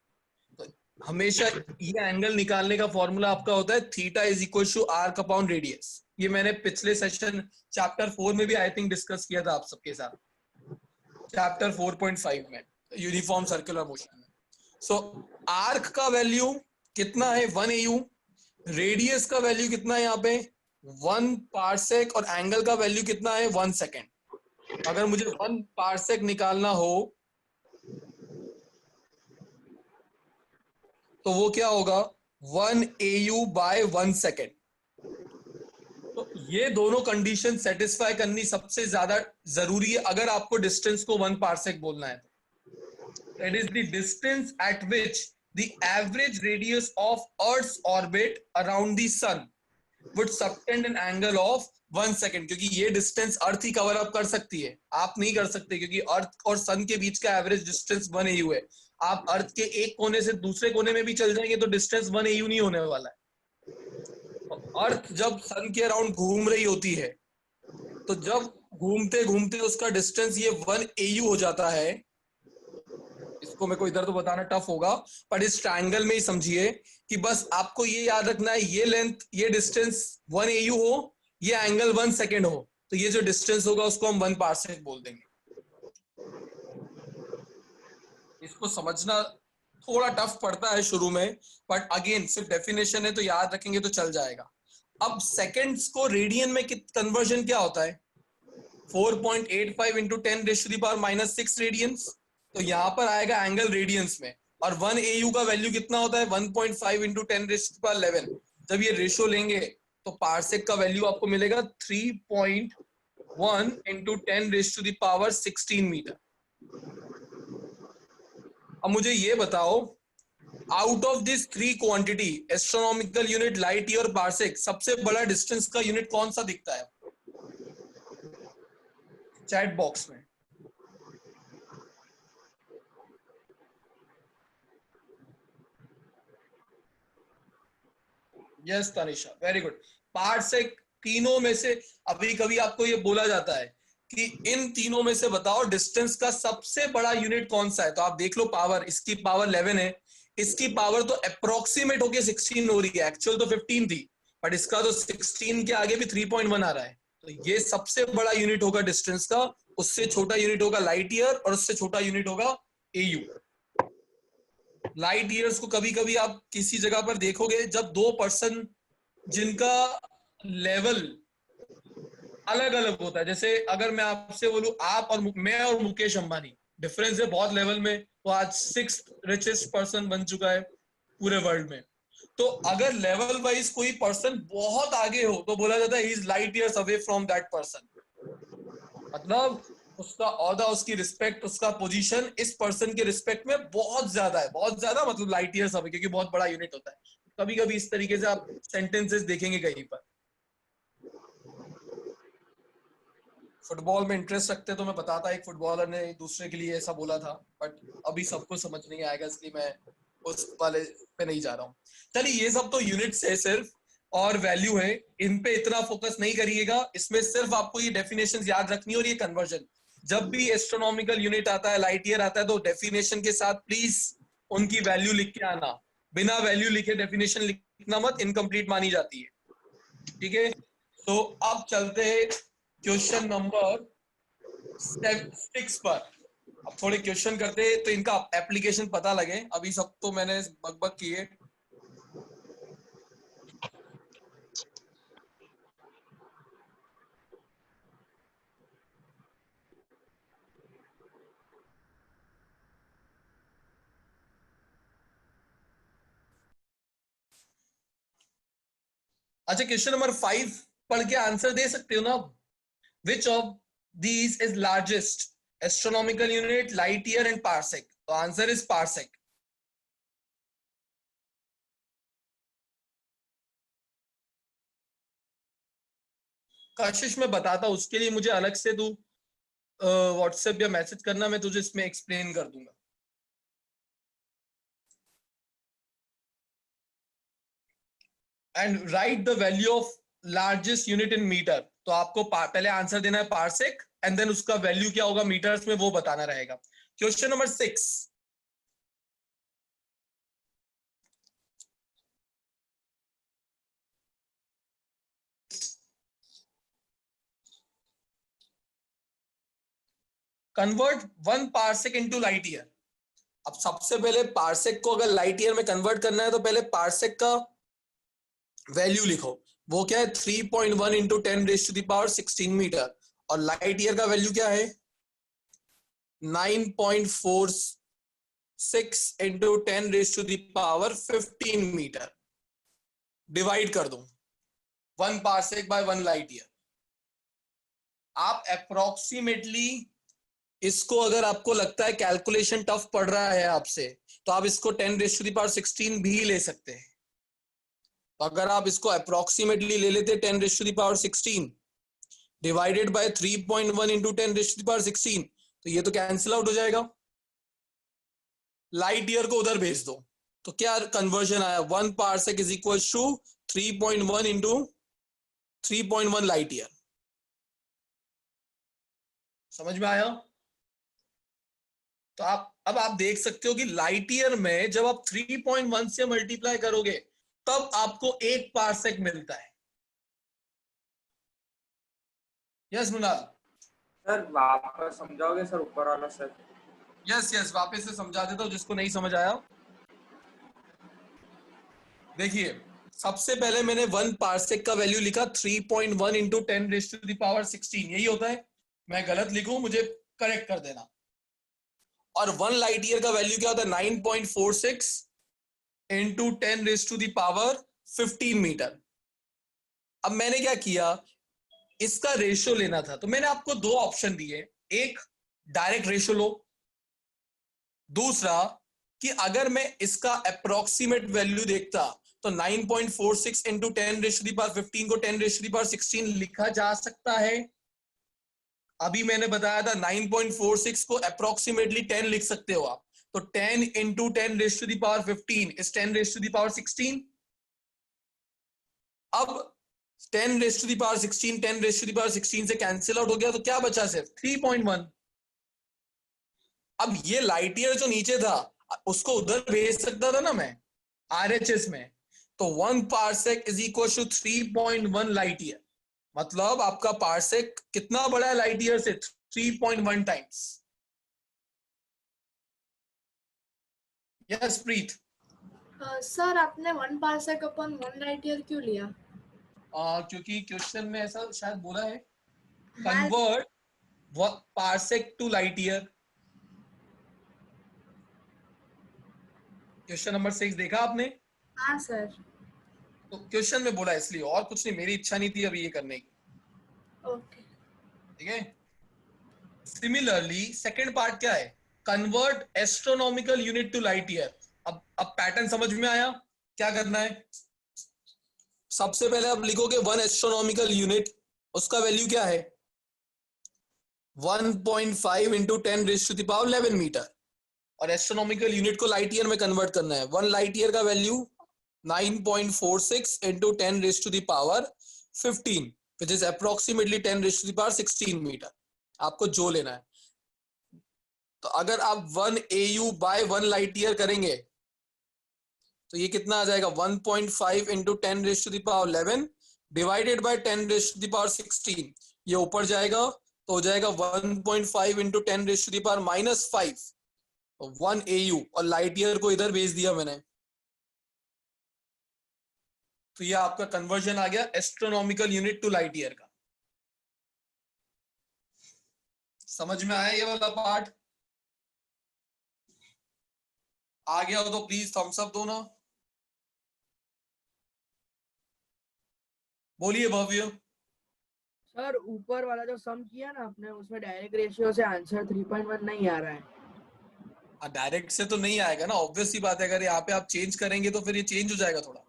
तो हमेशा ये एंगल निकालने का फॉर्मूला आपका होता है theta is equal to arc upon radius. ये मैंने पिछले सेशन चैप्टर 4 में भी आई थिंक डिस्कस किया था आप सबके साथ, चैप्टर 4.5 में, यूनिफॉर्म सर्कुलर मोशन में। सो आर्क का वैल्यू कितना है 1 AU, रेडियस का वैल्यू कितना है यहाँ पे 1 पार्सेक, और एंगल का वैल्यू कितना है 1 सेकेंड। अगर मुझे 1 पार्सेक निकालना हो तो वो क्या होगा 1 AU बाय 1 सेकेंड। तो ये दोनों कंडीशन सेटिस्फाई करनी सबसे ज्यादा जरूरी है अगर आपको डिस्टेंस को 1 पार्सेक बोलना है। That is the distance at which the average radius of Earth's orbit around the sun would subtend an angle of 1 second। क्योंकि ये डिस्टेंस अर्थ ही कवर अप कर सकती है, आप नहीं कर सकते, क्योंकि अर्थ और सन के बीच का एवरेज डिस्टेंस 1 AU है। आप अर्थ के एक कोने से दूसरे कोने में भी चल जाएंगे तो डिस्टेंस 1 AU नहीं होने वाला है। अर्थ जब सन के अराउंड घूम रही होती है तो जब घूमते घूमते उसका डिस्टेंस ये 1 AU हो जाता है। इसको मेरे को इधर तो बताना टफ होगा, पर इस ट्रायंगल में ही समझिए कि बस आपको ये याद रखना है ये लेंथ ये डिस्टेंस 1 AU हो, ये एंगल 1 सेकेंड हो, तो ये जो डिस्टेंस होगा उसको हम 1 पार्सेक बोल देंगे। इसको समझना थोड़ा टफ पड़ता है शुरू में, बट अगेन सिर्फ डेफिनेशन है तो याद रखेंगे तो चल जाएगा। अब सेकेंड्स को रेडियन में कन्वर्जन क्या होता है 4.85 इंटू 10⁻⁻⁶ रेडियंस। तो यहां पर आएगा एंगल रेडियंस में, और 1 AU का वैल्यू कितना होता है 1.5 इंटू 10⁻11। जब ये रेशियो लेंगे तो पार्सेक का वैल्यू आपको मिलेगा 3.1 इंटू 10⁻16 मीटर। अब मुझे ये बताओ out of this 3 quantity astronomical unit, light year, parsec, सबसे बड़ा डिस्टेंस का यूनिट कौन सा दिखता है चैट बॉक्स में। Yes Tanisha, very good. Parsec तीनों में से, अभी कभी आपको ये बोला जाता है कि इन तीनों में से बताओ डिस्टेंस का सबसे बड़ा यूनिट कौन सा है। तो आप देख लो पावर, इसकी पावर 11 है, इसकी पावर तो अप्रोक्सीमेट होके 16 हो रही है, एक्चुअल तो 15 थी, बट इसका तो 16 के आगे भी 3.1 आ रहा है। तो ये सबसे बड़ा यूनिट होगा डिस्टेंस का, उससे छोटा यूनिट होगा लाइट ईयर, और उससे छोटा यूनिट होगा AU। लाइट ईयर्स को कभी कभी आप किसी जगह पर देखोगे जब 2 पर्सन जिनका लेवल अलग अलग होता है, जैसे अगर मैं आपसे बोलूं आप और मैं और मुकेश अंबानी, डिफरेंस है बहुत लेवल में, वो आज 6th रिचेस्ट पर्सन बन चुका है पूरे वर्ल्ड में। तो अगर लेवल वाइज कोई पर्सन बहुत आगे हो तो बोला जाता है he is light years away from that person, मतलब उसका औहदा, उसकी रिस्पेक्ट, उसका पोजीशन इस पर्सन के रिस्पेक्ट में बहुत ज्यादा है, बहुत ज्यादा मतलब लाइट ईयर्स अवे, क्योंकि बहुत बड़ा यूनिट होता है। कभी कभी इस तरीके से आप सेंटेंसेस देखेंगे कहीं पर। फुटबॉल में इंटरेस्ट रखते तो मैं बताता, एक फुटबॉलर ने दूसरे के लिए ऐसा बोला था, बट अभी सबको समझ नहीं आएगा, इसलिए मैं उस वाले पे नहीं जा रहा हूँ। चलिए ये सब तो यूनिट्स है सिर्फ और वैल्यू है, इन पे इतना फोकस नहीं करिएगा, इसमें सिर्फ आपको ये डेफिनेशंस याद रखनी और ये कन्वर्जन। जब भी एस्ट्रोनॉमिकल यूनिट आता है, लाइट ईयर आता है, तो डेफिनेशन के साथ प्लीज उनकी वैल्यू लिख के आना, बिना वैल्यू लिखे डेफिनेशन लिखना मत, इनकम्प्लीट मानी जाती है। ठीक है, तो अब चलते हैं क्वेश्चन नंबर 6 पर। अब थोड़े क्वेश्चन करते हैं तो इनका एप्लीकेशन पता लगे, अभी सब तो मैंने बकबक किए। अच्छा, क्वेश्चन नंबर 5 पढ़ के आंसर दे सकते हो ना? Which of these is largest? Astronomical unit, light year and parsec. तो आंसर इज पार्सेक। कशिश मैं बताता हूं, उसके लिए मुझे अलग से तू व्हाट्सएप या मैसेज करना, मैं तुझे इसमें एक्सप्लेन कर दूंगा। And write the value of largest unit in metre. तो आपको पहले आंसर देना है पार्सेक एंड देन उसका वैल्यू क्या होगा मीटर्स में, वो बताना रहेगा। Question number 6, convert 1 parsec into light year. अब सबसे पहले पार्सेक को अगर लाइट ईयर में कन्वर्ट करना है तो पहले पार्सेक का वैल्यू लिखो, वो क्या है 3.1 इंटू 10⁻16 मीटर, और लाइट ईयर का वैल्यू क्या है 9.46 इंटू 10⁻15 मीटर। डिवाइड कर दो 1 पार्सेक बाय 1 लाइट ईयर। आप अप्रोक्सीमेटली इसको, अगर आपको लगता है कैलकुलेशन टफ पड़ रहा है आपसे, तो आप इसको 10⁻16 भी ले सकते हैं। तो अगर आप इसको अप्रोक्सीमेटली ले लेते 10⁻16 डिवाइडेड बाय 3.1 इंटू 10⁻16, तो ये तो कैंसिल आउट हो जाएगा। लाइट ईयर को उधर भेज दो, तो क्या कन्वर्जन आया 1 parsec is equal to 3.1 into 3.1 light year. समझ में आया? तो अब आप देख सकते हो कि लाइट ईयर में जब आप 3.1 से मल्टीप्लाई करोगे तब आपको 1 पार्सेक मिलता है। यस मृणाल? सर वापस समझाओगे सर ऊपर वाला सर? यस वापस से समझा देता हूं जिसको नहीं समझ आया। देखिए, सबसे पहले मैंने 1 पार्सेक का वैल्यू लिखा 3.1 इंटू 10⁻16, यही होता है। मैं गलत लिखूं मुझे करेक्ट कर देना। और 1 लाइट ईयर का वैल्यू क्या होता है 9.46 इंटू 10⁻15 मीटर। अब मैंने क्या किया, इसका रेशियो लेना था, तो मैंने आपको 2 ऑप्शन दिए, एक डायरेक्ट रेशियो लो, दूसरा कि अगर मैं इसका अप्रोक्सीमेट वैल्यू देखता तो 9.46 इंटू 10⁻15 को 10⁻16 लिखा जा सकता है। अभी मैंने बताया था 9.46 को अप्रोक्सीमेटली 10 लिख सकते हो आप, तो 10 इंटू 10⁻15 इज 10⁻16। अब 10⁻16 से कैंसिल आउट हो गया, तो क्या बचा सिर्फ 3.1। अब ये लाइट ईयर जो नीचे था उसको उधर भेज सकता था ना मैं RHS में, तो 1 parsec is equal to 3.1 light year. मतलब आपका पार्सेक कितना बड़ा है लाइट ईयर से 3.1 टाइम्स। यस प्रीत? सर आपने 1 पार्सेक अपॉन 1 लाइट ईयर क्यों लिया? क्योंकि क्वेश्चन में ऐसा शायद बोला है, convert parsec to light year. Question number 6 देखा आपने? हाँ सर। तो क्वेश्चन में बोला इसलिए, और कुछ नहीं, मेरी इच्छा नहीं थी अभी ये करने की। ओके ठीक है। सिमिलरली सेकंड पार्ट क्या है, convert astronomical unit to light year. अब पैटर्न समझ में आया? क्या करना है, सबसे पहले आप लिखोगे 1 एस्ट्रोनॉमिकल यूनिट, उसका वैल्यू क्या है 1.5 इंटू 10⁻11 मीटर, और एस्ट्रोनॉमिकल यूनिट को लाइट ईयर में कन्वर्ट करना है। 1 लाइट ईयर का value 9.46 into 10 raised to the power 15 which is approximately 10 raised to the power 16 metre आपको जो लेना है। तो अगर आप 1 AU by 1 लाइट ईयर करेंगे तो ये कितना आ जाएगा 1.5 into 10 raised to the power 11 divided by 10 raised to the power 16। ये ऊपर जाएगा तो हो जाएगा 1.5 into 10 raised to the power -5 1 AU और लाइट ईयर को इधर भेज दिया मैंने। तो ये आपका कन्वर्जन आ गया astronomical unit to light year का। समझ में आया ये वाला पार्ट? आ गया हो तो प्लीज थम्स अप दो ना। बोलिए भव्य। सर ऊपर वाला जो सम किया ना आपने उसमें डायरेक्ट रेशियो से आंसर 3.1 नहीं आ रहा है। डायरेक्ट से तो नहीं आएगा ना, ऑब्वियस सी बात है। अगर यहाँ पे आप चेंज करेंगे तो फिर ये चेंज हो जाएगा थोड़ा।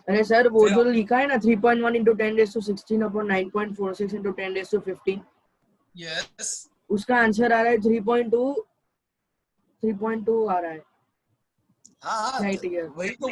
अरे सर वो जो लिखा है ना 3.1 into 10 raised to 16 upon 9.46 into 10 raised to 15 yes उसका आंसर आ रहा है 3.2 आ रहा है। हाँ राइट ईयर वही तो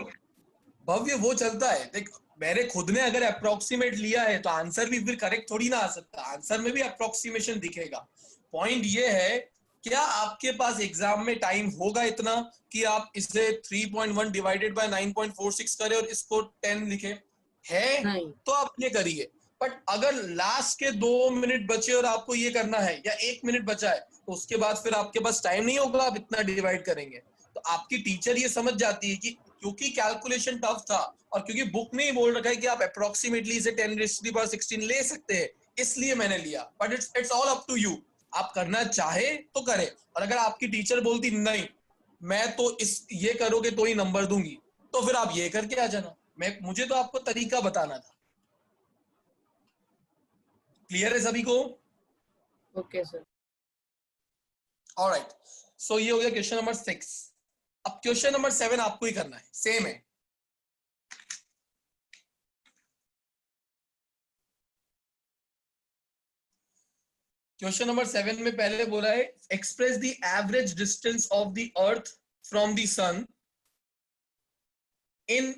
भव्य वो चलता है। देख मैंने खुद ने अगर अप्रोक्सीमेट लिया है तो आंसर भी फिर करेक्ट थोड़ी ना आ सकता, आंसर में भी अप्रोक्सीमेशन दिखेगा। पॉइंट ये है क्या आपके पास एग्जाम में टाइम होगा इतना कि आप इसे 3.1 डिवाइडेड बाय 9.46 करें और इसको 10 लिखे है? नहीं। तो आप ये करिए। बट अगर लास्ट के 2 मिनट बचे और आपको ये करना है या 1 मिनट बचा है तो उसके बाद फिर आपके पास टाइम नहीं होगा, आप इतना डिवाइड करेंगे। तो आपकी टीचर ये समझ जाती है कि क्योंकि कैलकुलेशन टफ था और क्योंकि बुक में ही बोल रखा है कि आप अप्रोक्सीमेटली इसे 10 raised to the power 16 ले सकते हैं, इसलिए मैंने लिया। But it's all up to you, आप करना चाहे तो करें। और अगर आपकी टीचर बोलती नहीं मैं तो इस ये करोगे तो ही नंबर दूंगी तो फिर आप ये करके आ जाना। मुझे तो आपको तरीका बताना था। क्लियर है सभी को? Okay sir. ऑलराइट, सो ये हो गया क्वेश्चन नंबर 6। अब क्वेश्चन नंबर 7 आपको ही करना है, सेम है। क्वेश्चन नंबर 7 में पहले बोला है express the average distance of the earth from the sun in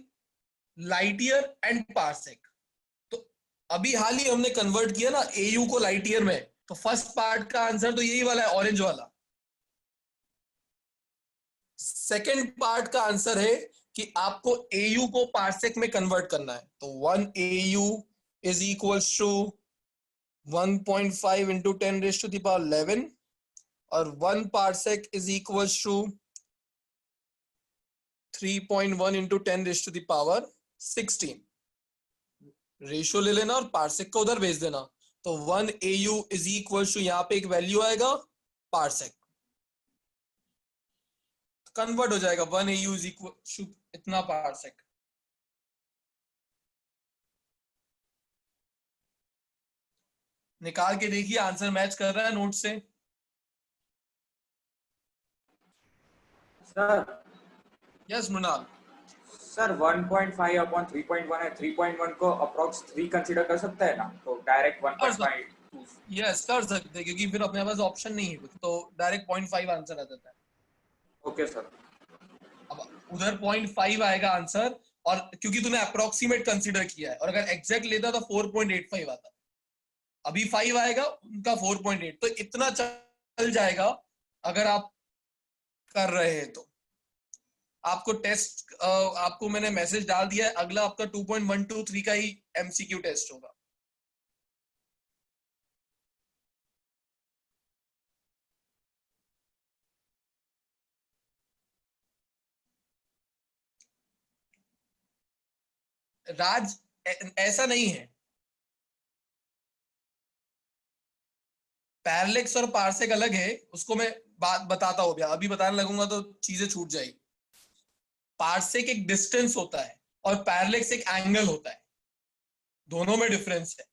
light year and parsec. तो अभी हाल ही हमने कन्वर्ट किया ना एयू को लाइट ईयर में, तो फर्स्ट पार्ट का आंसर तो यही वाला है, ऑरेंज वाला। सेकेंड पार्ट का आंसर है कि आपको एयू को पार्सेक में कन्वर्ट करना है। तो 1 AU is equals to 1.5 into 10 raised to the power 11 और 1 parsec is equals to 3.1 into 10 raised to the power 16। Ratio ले लेना और पार्सेक को उधर भेज देना। तो 1 AU is equals to यहाँ पे एक वैल्यू आएगा पार्सेक, कन्वर्ट हो जाएगा 1 AU is equal to इतना पार्सेक। निकाल के देखिए आंसर मैच कर रहा है नोट से। Sir yes Mrinal. Sir 1.5 upon 3.1 है, 3.1 को अप्रोक्स 3 कंसीडर कर सकता है ना, तो डायरेक्ट 1.5 यस कर सकते हैं क्योंकि फिर अपने पास ऑप्शन नहीं है तो डायरेक्ट 0.5 आंसर आ जाता है। Okay sir. अब उधर 0.5 आएगा आंसर और क्योंकि तूने अप्रोक्सीमेट कंसीडर किया है, और अगर एग्जैक्ट लेता तो 4.85 आता। अभी 5 आएगा उनका 4.8, तो इतना चल जाएगा अगर आप कर रहे हैं तो। आपको टेस्ट आपको मैंने मैसेज डाल दिया है, अगला आपका 2.123 का ही MCQ टेस्ट होगा। राज ऐसा नहीं है, पैरेलैक्स और पार्सेक अलग है, उसको मैं बात बताता हूं। अभी बताने लगूंगा तो चीजें छूट जाएगी। पार्सेक एक डिस्टेंस होता है और पैरेलैक्स एक एंगल होता है, दोनों में डिफरेंस है।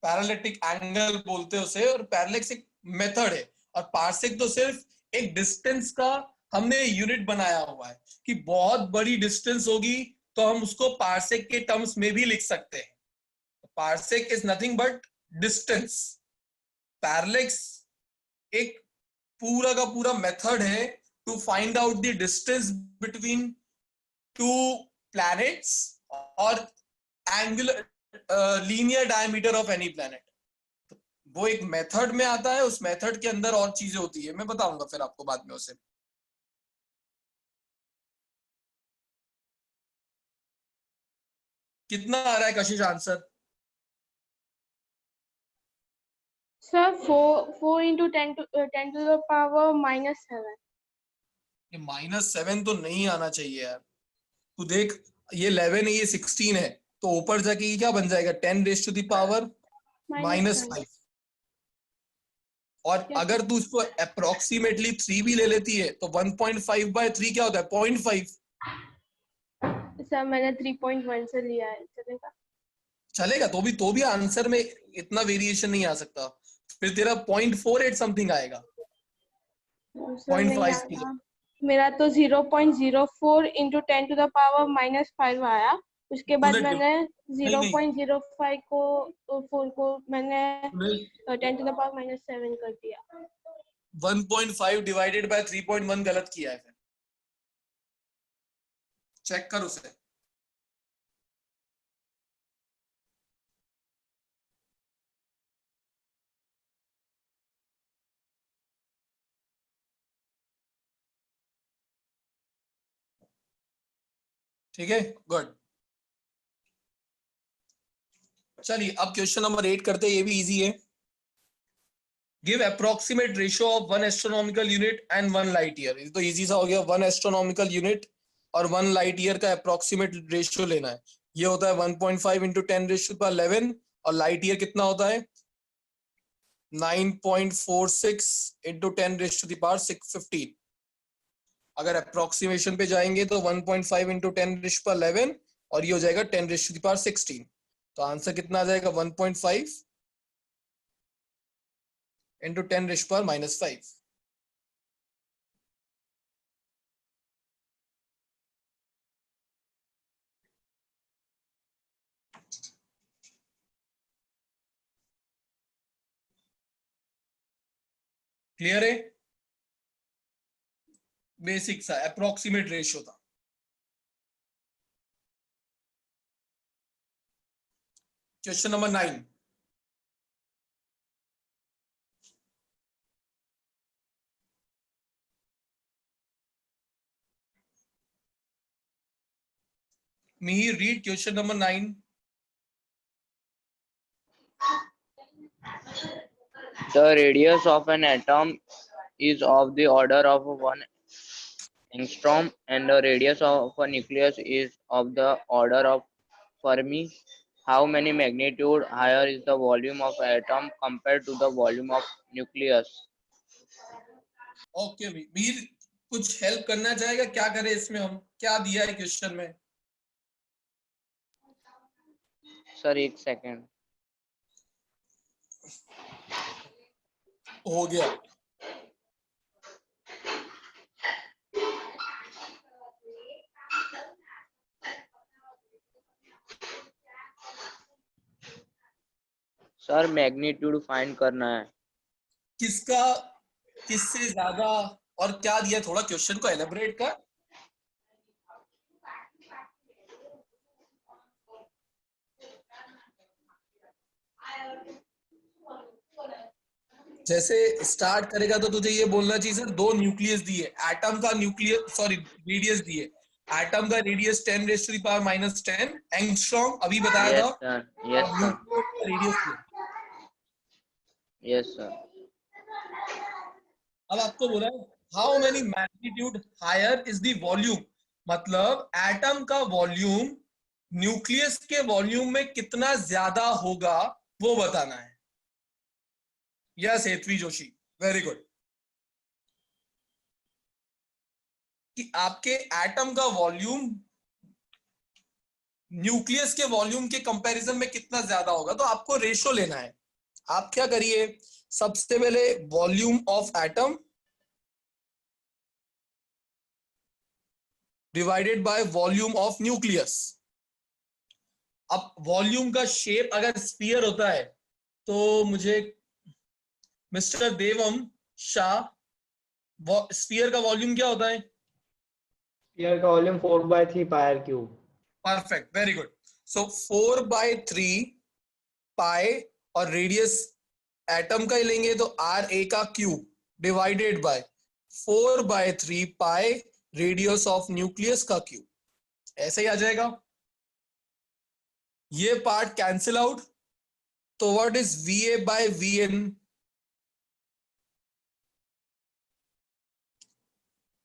पैरालिटिक एंगल बोलते हैं उसे, और पैरेलैक्स एक मेथड है, और पार्सेक तो सिर्फ एक डिस्टेंस का हमने यूनिट बनाया हुआ है कि बहुत बड़ी डिस्टेंस होगी तो हम उसको पार्सेक के टर्म्स में भी लिख सकते हैं। Parsec is nothing but distance. Parallax एक पूरा का पूरा मेथड है to find out the distance between two planets और angular linear diameter of any planet. वो एक मेथड में आता है, उस मेथड के अंदर और चीजें होती है, मैं बताऊंगा फिर आपको बाद में उसे। कितना आ रहा है कशिश answer? Sir 4 into 10 to the power -7। ये -7 तो नहीं आना चाहिए यार। तू देख, ये 11 है, ये 16 है, तो ऊपर जाके ये क्या बन जाएगा? 10 रेज टू द पावर -5। और अगर तू इसको अप्रोक्सीमेटली 3 भी ले लेती है तो 1.5/3 क्या होता है? 0.5। सर मैंने 3.1 से लिया है, चलेगा? चलेगा, तो भी आंसर में इतना वेरिएशन नहीं आ सकता। फिर तेरा 0.48 समथिंग आएगा। सर नहीं 0.5 आया। मेरा तो 0.04 into 10 to the power -5 आया। उसके बाद तूने मैंने नहीं। 0.05 को 4 को मैंने नहीं, 10 to the power -7 कर दिया। 1.5 डिवाइडेड बाय 3.1 गलत किया है। फिर चेक कर उसे। ठीक है, गुड। चलिए अब क्वेश्चन नंबर 8 करते हैं, ये भी इजी है। Give approximate ratio of 1 astronomical unit and 1 light year. ये तो इजी सा हो गया। 1 एस्ट्रोनॉमिकल यूनिट और 1 लाइट ईयर का अप्रोक्सीमेट रेशियो लेना है। ये होता है 1.5 into 10⁻11 और लाइट ईयर कितना होता है? 9.46 into 10⁻615। अगर अप्रोक्सीमेशन पे जाएंगे तो 1.5 into 10⁻11 और ये हो जाएगा 10⁻16। तो आंसर कितना आ जाएगा? 1.5 into 10⁻⁻5। क्लियर है? बेसिक सा अप्रोक्सीमेट रेशियो था। Question number 9। Mihir, read question number 9. The radius of an atom is of the order of 1 angstrom, and the radius of a nucleus is of the order of Fermi. How many magnitude higher is the volume of atom compared to the volume of nucleus? Okay Mir, कुछ help करना चाहेगा? क्या करें इसमें? हम क्या दिया है क्वेश्चन में? सर एक सेकेंड। हो गया। सर मैग्नीट्यूड फाइंड करना है। किसका? किससे ज्यादा? और क्या दिया? थोड़ा क्वेश्चन को एलेबोरेट कर। जैसे स्टार्ट करेगा तो तुझे ये बोलना चाहिए सर, 2 न्यूक्लियस दिए, एटम का न्यूक्लियस सॉरी रेडियस दिए, एटम का रेडियस 10⁻⁻10 एंगस्ट्रॉम अभी बताया था। Yes sir. Radius yes sir. अब आपको बोला है how many magnitude higher is the volume, मतलब एटम का वॉल्यूम न्यूक्लियस के वॉल्यूम में कितना ज्यादा होगा वो बताना है। Yes Hetvi Joshi, very good. कि आपके एटम का वॉल्यूम न्यूक्लियस के वॉल्यूम के कंपैरिजन में कितना ज्यादा होगा, तो आपको रेशो लेना है। आप क्या करिए, सबसे पहले volume of atom divided by volume of nucleus. अब वॉल्यूम का शेप अगर स्फीयर होता है तो मुझे मिस्टर देवम शाह स्फीयर का वॉल्यूम क्या होता है? स्फीयर का volume 4/3 pi r cube. Perfect, very good. So 4/3 pi, और रेडियस एटम का ही लेंगे तो आर ए का cube divided by 4/3 pi radius of nucleus का क्यूब, ऐसे ही आ जाएगा। ये पार्ट कैंसिल आउट, तो what is V A by V N?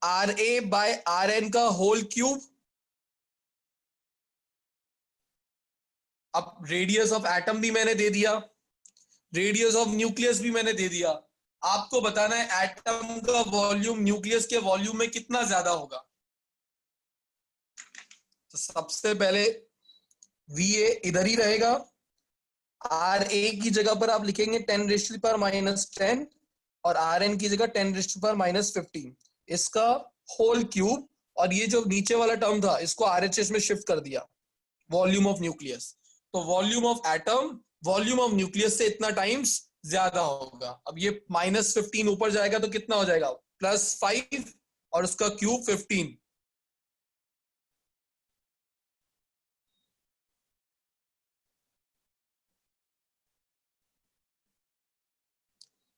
R A by R N का होल क्यूब। अब रेडियस ऑफ एटम भी मैंने दे दिया, रेडियस ऑफ न्यूक्लियस भी मैंने दे दिया। आपको बताना है एटम का वॉल्यूम न्यूक्लियस के वॉल्यूम में कितना ज्यादा होगा। तो सबसे पहले वी ए इधर ही रहेगा, आर ए की जगह पर आप लिखेंगे 10⁻⁻10 और आर एन की जगह 10⁻⁻15, इसका होल क्यूब। और ये जो नीचे वाला टर्म था इसको आरएचएस में शिफ्ट कर दिया, वॉल्यूम ऑफ न्यूक्लियस। तो volume of atom volume of nucleus से इतना टाइम्स ज्यादा होगा। अब ये -15 ऊपर जाएगा तो कितना हो जाएगा? +5 और उसका क्यूब 15।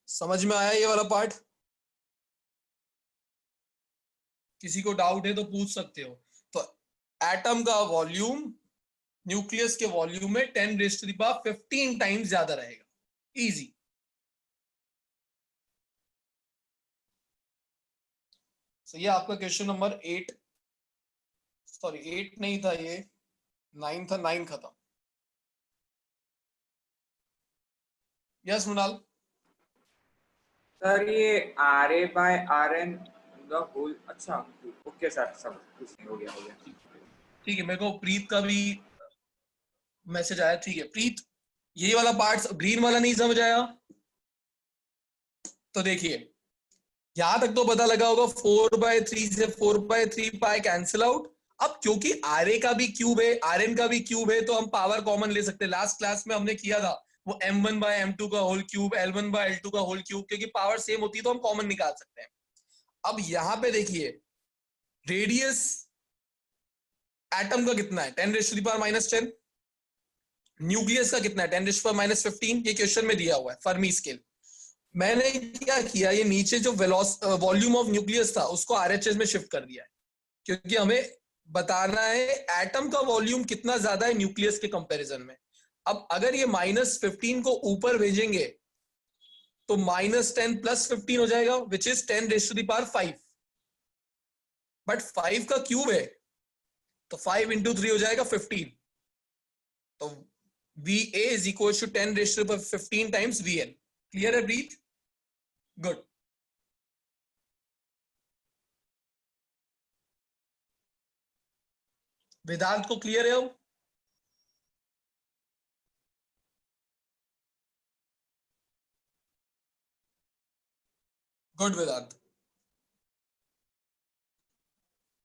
समझ में आया ये वाला पार्ट? किसी को डाउट है तो पूछ सकते हो। तो एटम का वॉल्यूम न्यूक्लियस के वॉल्यूम में 10⁻15 टाइम्स ज्यादा रहेगा। इजी। तो ये आपका क्वेश्चन नंबर 8, सॉरी 8 नहीं था, ये 9 था, 9 खत्म। यस मृणाल। सर ये R A by R N the whole, अच्छा ओके सर, सब कुछ नहीं, हो गया। ठीक है, मेरे को प्रीत का भी मैसेज आया। ठीक है प्रीत, यही वाला पार्ट ग्रीन वाला नहीं समझ आया तो देखिए, यहां तक तो पता लगा होगा 4/3 से 4/3 पाई कैंसिल आउट। अब क्योंकि आर ए का भी क्यूब है, आर एन का भी क्यूब है, तो हम पावर कॉमन ले सकते हैं। लास्ट क्लास में हमने किया था वो m1/m2 का होल क्यूब, l1/l2 का होल क्यूब, क्योंकि पावर सेम होती है तो हम कॉमन निकाल सकते हैं। अब यहां पे देखिए, रेडियस एटम का कितना है? 10⁻⁻10। न्यूक्लियस का कितना है? 10⁻⁻15। ये क्वेश्चन में दिया हुआ है, फर्मी स्केल। मैंने क्या किया, ये नीचे जो वॉल्यूम ऑफ न्यूक्लियस था उसको आरएचएस में शिफ्ट कर दिया है, क्योंकि हमें बताना है एटम का वॉल्यूम कितना ज्यादा है न्यूक्लियस के कंपैरिजन में। अब अगर ये -15 को ऊपर भेजेंगे तो -10 +15 हो जाएगा, विच इज 10⁻5। बट 5 का क्यूब है तो 5 × 3 हो जाएगा 15। तो VA is equal to 10⁻15 times VN। Clear है ब्रीथ? गुड। वेदांत को क्लियर है अब? गुड वेदांत।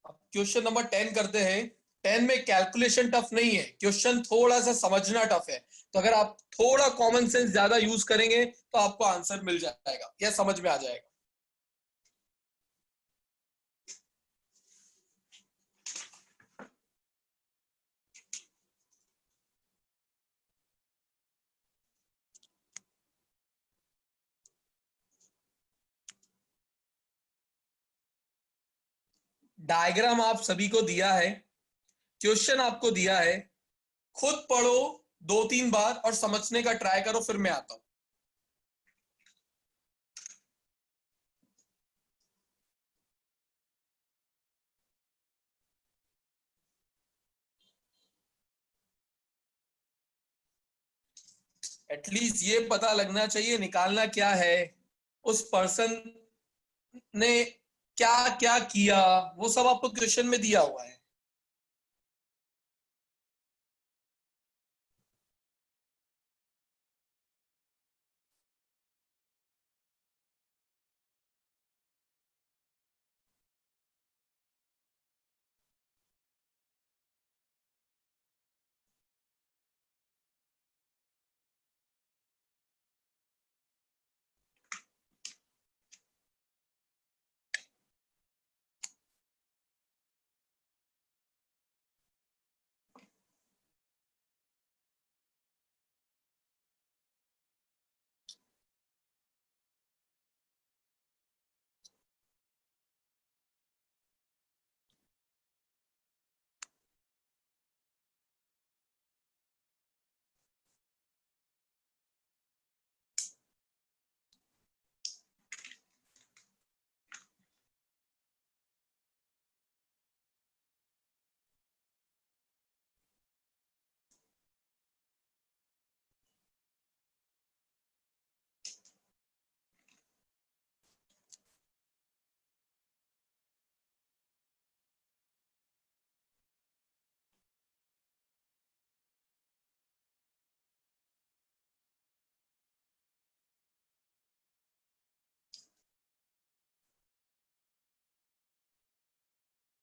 अब क्वेश्चन नंबर 10 करते हैं। 10 में कैलकुलेशन टफ नहीं है, क्वेश्चन थोड़ा सा समझना टफ है। तो अगर आप थोड़ा कॉमन सेंस ज्यादा यूज करेंगे तो आपको आंसर मिल जाएगा या समझ में आ जाएगा। डायग्राम आप सभी को दिया है, क्वेश्चन आपको दिया है, खुद पढ़ो 2-3 बार और समझने का ट्राई करो, फिर मैं आता हूं। एटलीस्ट ये पता लगना चाहिए निकालना क्या है, उस पर्सन ने क्या क्या किया, वो सब आपको क्वेश्चन में दिया हुआ है।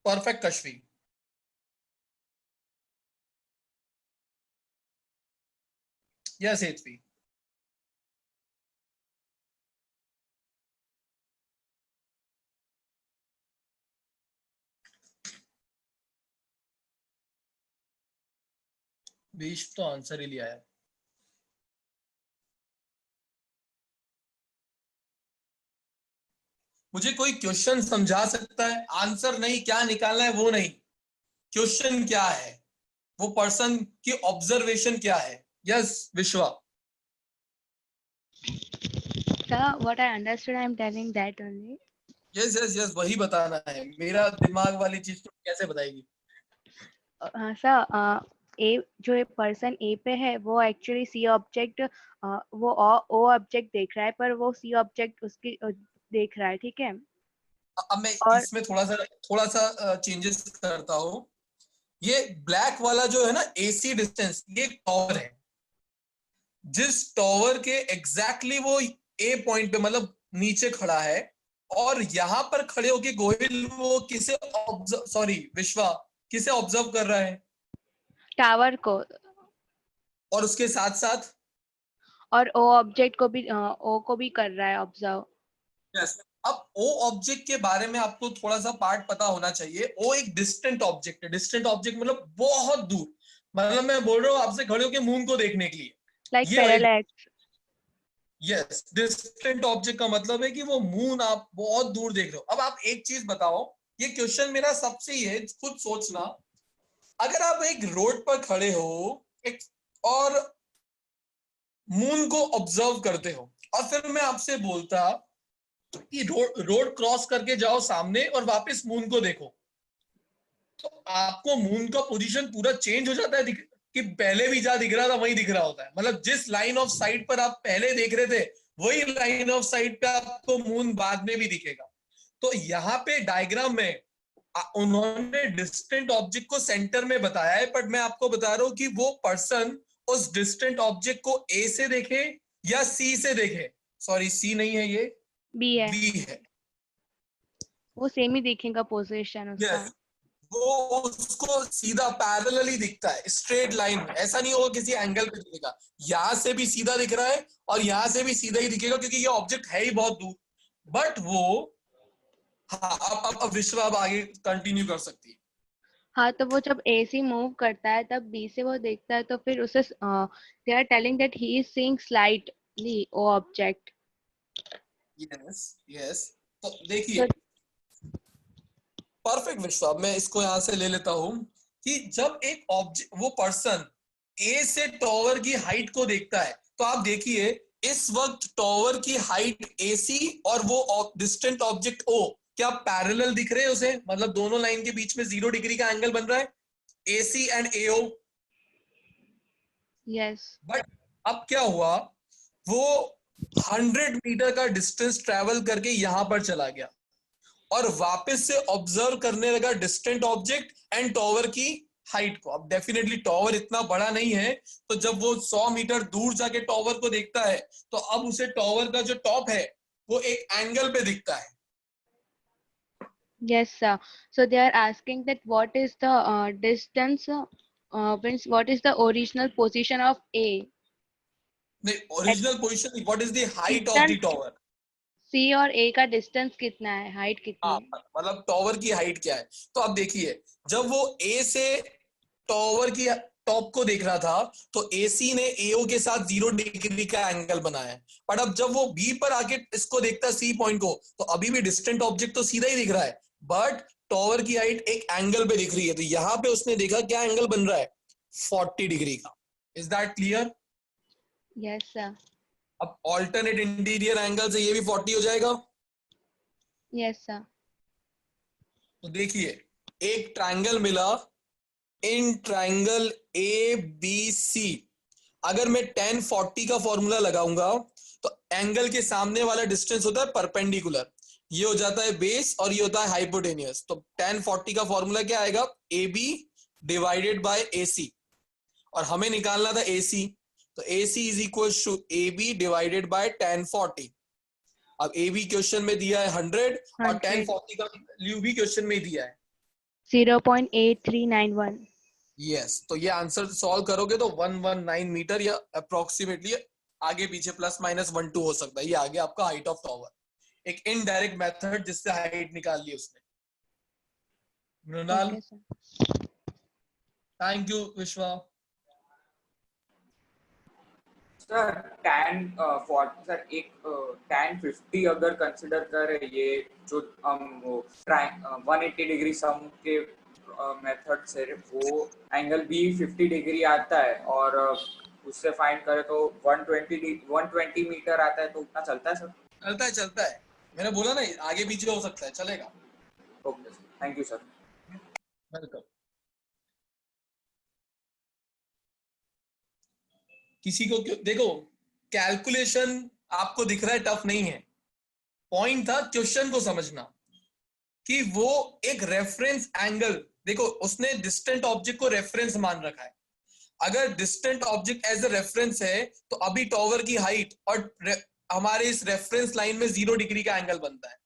परफेक्ट कश्वी। यस हेतवी। बीच तो आंसर ही लिया है। मुझे कोई क्वेश्चन समझा सकता है? आंसर नहीं, क्या निकालना है वो नहीं, क्वेश्चन क्या है, वो पर्सन की ऑब्जर्वेशन क्या है। यस विश्वा। Sir, what I understood, I am telling that only. Yes yes yes, वही बताना है। मेरा दिमाग वाली चीज तो कैसे बताएगी? हाँ सर, ए जो एक पर्सन ए पे है वो एक्चुअली सी ऑब्जेक्ट वो ओ ऑब्जेक्ट देख रहा है, पर वो सी ऑब्जेक्ट उसकी देख रहा है, ठीक है। अब मैं और इसमें थोड़ा सा चेंजेस करता हूँ। ये ब्लैक वाला जो है ना एसी डिस्टेंस, ये टॉवर है। जिस टॉवर के एग्जैक्टली वो ए पॉइंट पे मतलब नीचे खड़ा है, और यहां पर खड़े होके गोहिल वो किसे ऑब्जर्व, सॉरी विश्वा, किसे ऑब्जर्व कर रहा है? टावर को, और उसके साथ साथ और ओ ऑब्जेक्ट को भी ओ को भी कर रहा है ऑब्जर्व। यस। अब ओ ऑब्जेक्ट के बारे में आपको थोड़ा सा पार्ट पता होना चाहिए। ओ एक डिस्टेंट ऑब्जेक्ट है। डिस्टेंट ऑब्जेक्ट मतलब बहुत दूर, मतलब मैं बोल रहा हूँ आपसे खड़े होके मून को देखने के लिए, लाइक ये पैरेलैक्स। यस। डिस्टेंट ऑब्जेक्ट का मतलब है कि वो मून आप बहुत दूर देख रहे हो। अब आप एक चीज बताओ, ये क्वेश्चन मेरा सबसे ही है, खुद सोचना। अगर आप एक रोड पर खड़े हो एक और मून को ऑब्जर्व करते हो, और फिर मैं आपसे बोलता कि रोड क्रॉस करके जाओ सामने और वापस मून को देखो, तो आपको मून का पोजीशन पूरा चेंज हो जाता है कि पहले भी जहां दिख रहा था वही दिख रहा होता है। मतलब जिस लाइन ऑफ साइट पर आप पहले देख रहे थे वही लाइन ऑफ साइट पे आपको मून बाद में भी दिखेगा। तो यहाँ पे डायग्राम में उन्होंने डिस्टेंट ऑब्जेक्ट को सेंटर में बताया है, बट मैं आपको बता रहा हूं कि वो पर्सन उस डिस्टेंट ऑब्जेक्ट को ए से देखे या सी से देखे। सॉरी, सी नहीं है, ये बी है, बी है। वो सेम ही देखेगा पोजीशन उसका। यस, वो उसको सीधा पैरेलली दिखता है, स्ट्रेट लाइन में। ऐसा नहीं होगा किसी एंगल पे दिखेगा। यहां से भी सीधा दिख रहा है और यहां से भी सीधा ही दिखेगा, क्योंकि ये ऑब्जेक्ट है ही बहुत दूर। बट वो, हाँ, अब विश्व अब आगे कंटिन्यू कर सकती है। हाँ, तो वो जब ए सी मूव करता है तब बी से वो देखता है, तो फिर उसे they are telling that he is seeing slightly oh object. Yes yes, तो देखिए, परफेक्ट विश्व। मैं इसको यहां से ले लेता हूं कि जब एक ऑब्जेक्ट, वो पर्सन ए से टॉवर की हाइट को देखता है, तो आप देखिए इस वक्त टॉवर की हाइट एसी और वो डिस्टेंट ऑब्जेक्ट ओ, क्या पैरेलल दिख रहे हैं उसे? मतलब दोनों लाइन के बीच में 0 डिग्री का एंगल बन रहा है, AC and AO. Yes. But अब क्या हुआ, वो 100 मीटर का डिस्टेंस ट्रेवल करके यहां पर चला गया और वापस से ऑब्जर्व करने लगा डिस्टेंट ऑब्जेक्ट एंड टॉवर की हाइट को। अब डेफिनेटली टॉवर इतना बड़ा नहीं है, तो जब वो 100 मीटर दूर जाके टॉवर को देखता है, तो अब उसे टॉवर का जो टॉप है वो एक एंगल पे दिखता है। Yes, sir. So they are asking that what is the distance, means what is the original position of A? नहीं, original position, what is the height of the Distance tower? C और A का distance कितना है, height कितनी हाँ, है? मतलब tower की हाइट क्या है। तो अब देखिए, जब वो ए से टॉवर की टॉप को देख रहा था, तो एसी ने एओ के साथ 0 डिग्री का एंगल बनाया है। पर अब जब वो बी पर आके इसको देखता है, सी पॉइंट को, तो अभी भी डिस्टेंट ऑब्जेक्ट तो सीधा ही दिख रहा है, बट टॉवर की हाइट एक एंगल पे दिख रही है। तो यहां पे उसने देखा क्या एंगल बन रहा है, 40 डिग्री का। Is that clear? Yes, sir. अब ऑल्टरनेट इंटीरियर एंगल से ये भी 40 हो जाएगा। Yes, sir. तो देखिए, एक ट्रायंगल मिला, in triangle A B C. अगर मैं tan 40 का फॉर्मूला लगाऊंगा, तो एंगल के सामने वाला डिस्टेंस होता है परपेंडिकुलर, ये हो जाता है बेस और ये होता है हाइपोटेनियस। तो tan 40 का फॉर्मूला क्या आएगा, A B divided by A C, और हमें निकालना था ए सी, तो A C is equal to A B divided by tan 40। अब ए बी क्वेश्चन में दिया है 100 और tan 40 का वैल्यू भी क्वेश्चन में दिया है। 0.8391. यस, तो ये आंसर सॉल्व करोगे तो 119 मीटर या अप्रोक्सीमेटली आगे पीछे प्लस माइनस 1-2 हो सकता है। ये आगे आपका हाइट ऑफ टॉवर, एक इनडायरेक्ट मेथड जिससे हाइट निकाल ली उसने। Mrinal, Okay, sir. Thank you. Vishwa, sir tan 40 sir एक tan 50 अगर कंसिडर करें, ये जो हम वो 180 डिग्री सम के मेथड से वो एंगल भी 50 डिग्री आता है और उससे फाइंड करें तो 120 मीटर आता है, तो उतना चलता है सर? चलता है, चलता है। मैंने बोला ना आगे पीछे हो सकता है, चलेगा। Okay sir, thank you sir. Welcome. किसी को देखो, कैलकुलेशन आपको दिख रहा है टफ नहीं है, पॉइंट था क्वेश्चन को समझना कि वो एक रेफरेंस एंगल, देखो उसने डिस्टेंट ऑब्जेक्ट को रेफरेंस मान रखा है। अगर distant object as a reference है तो अभी टॉवर की हाइट और हमारे इस रेफरेंस लाइन में 0 डिग्री का एंगल बनता है।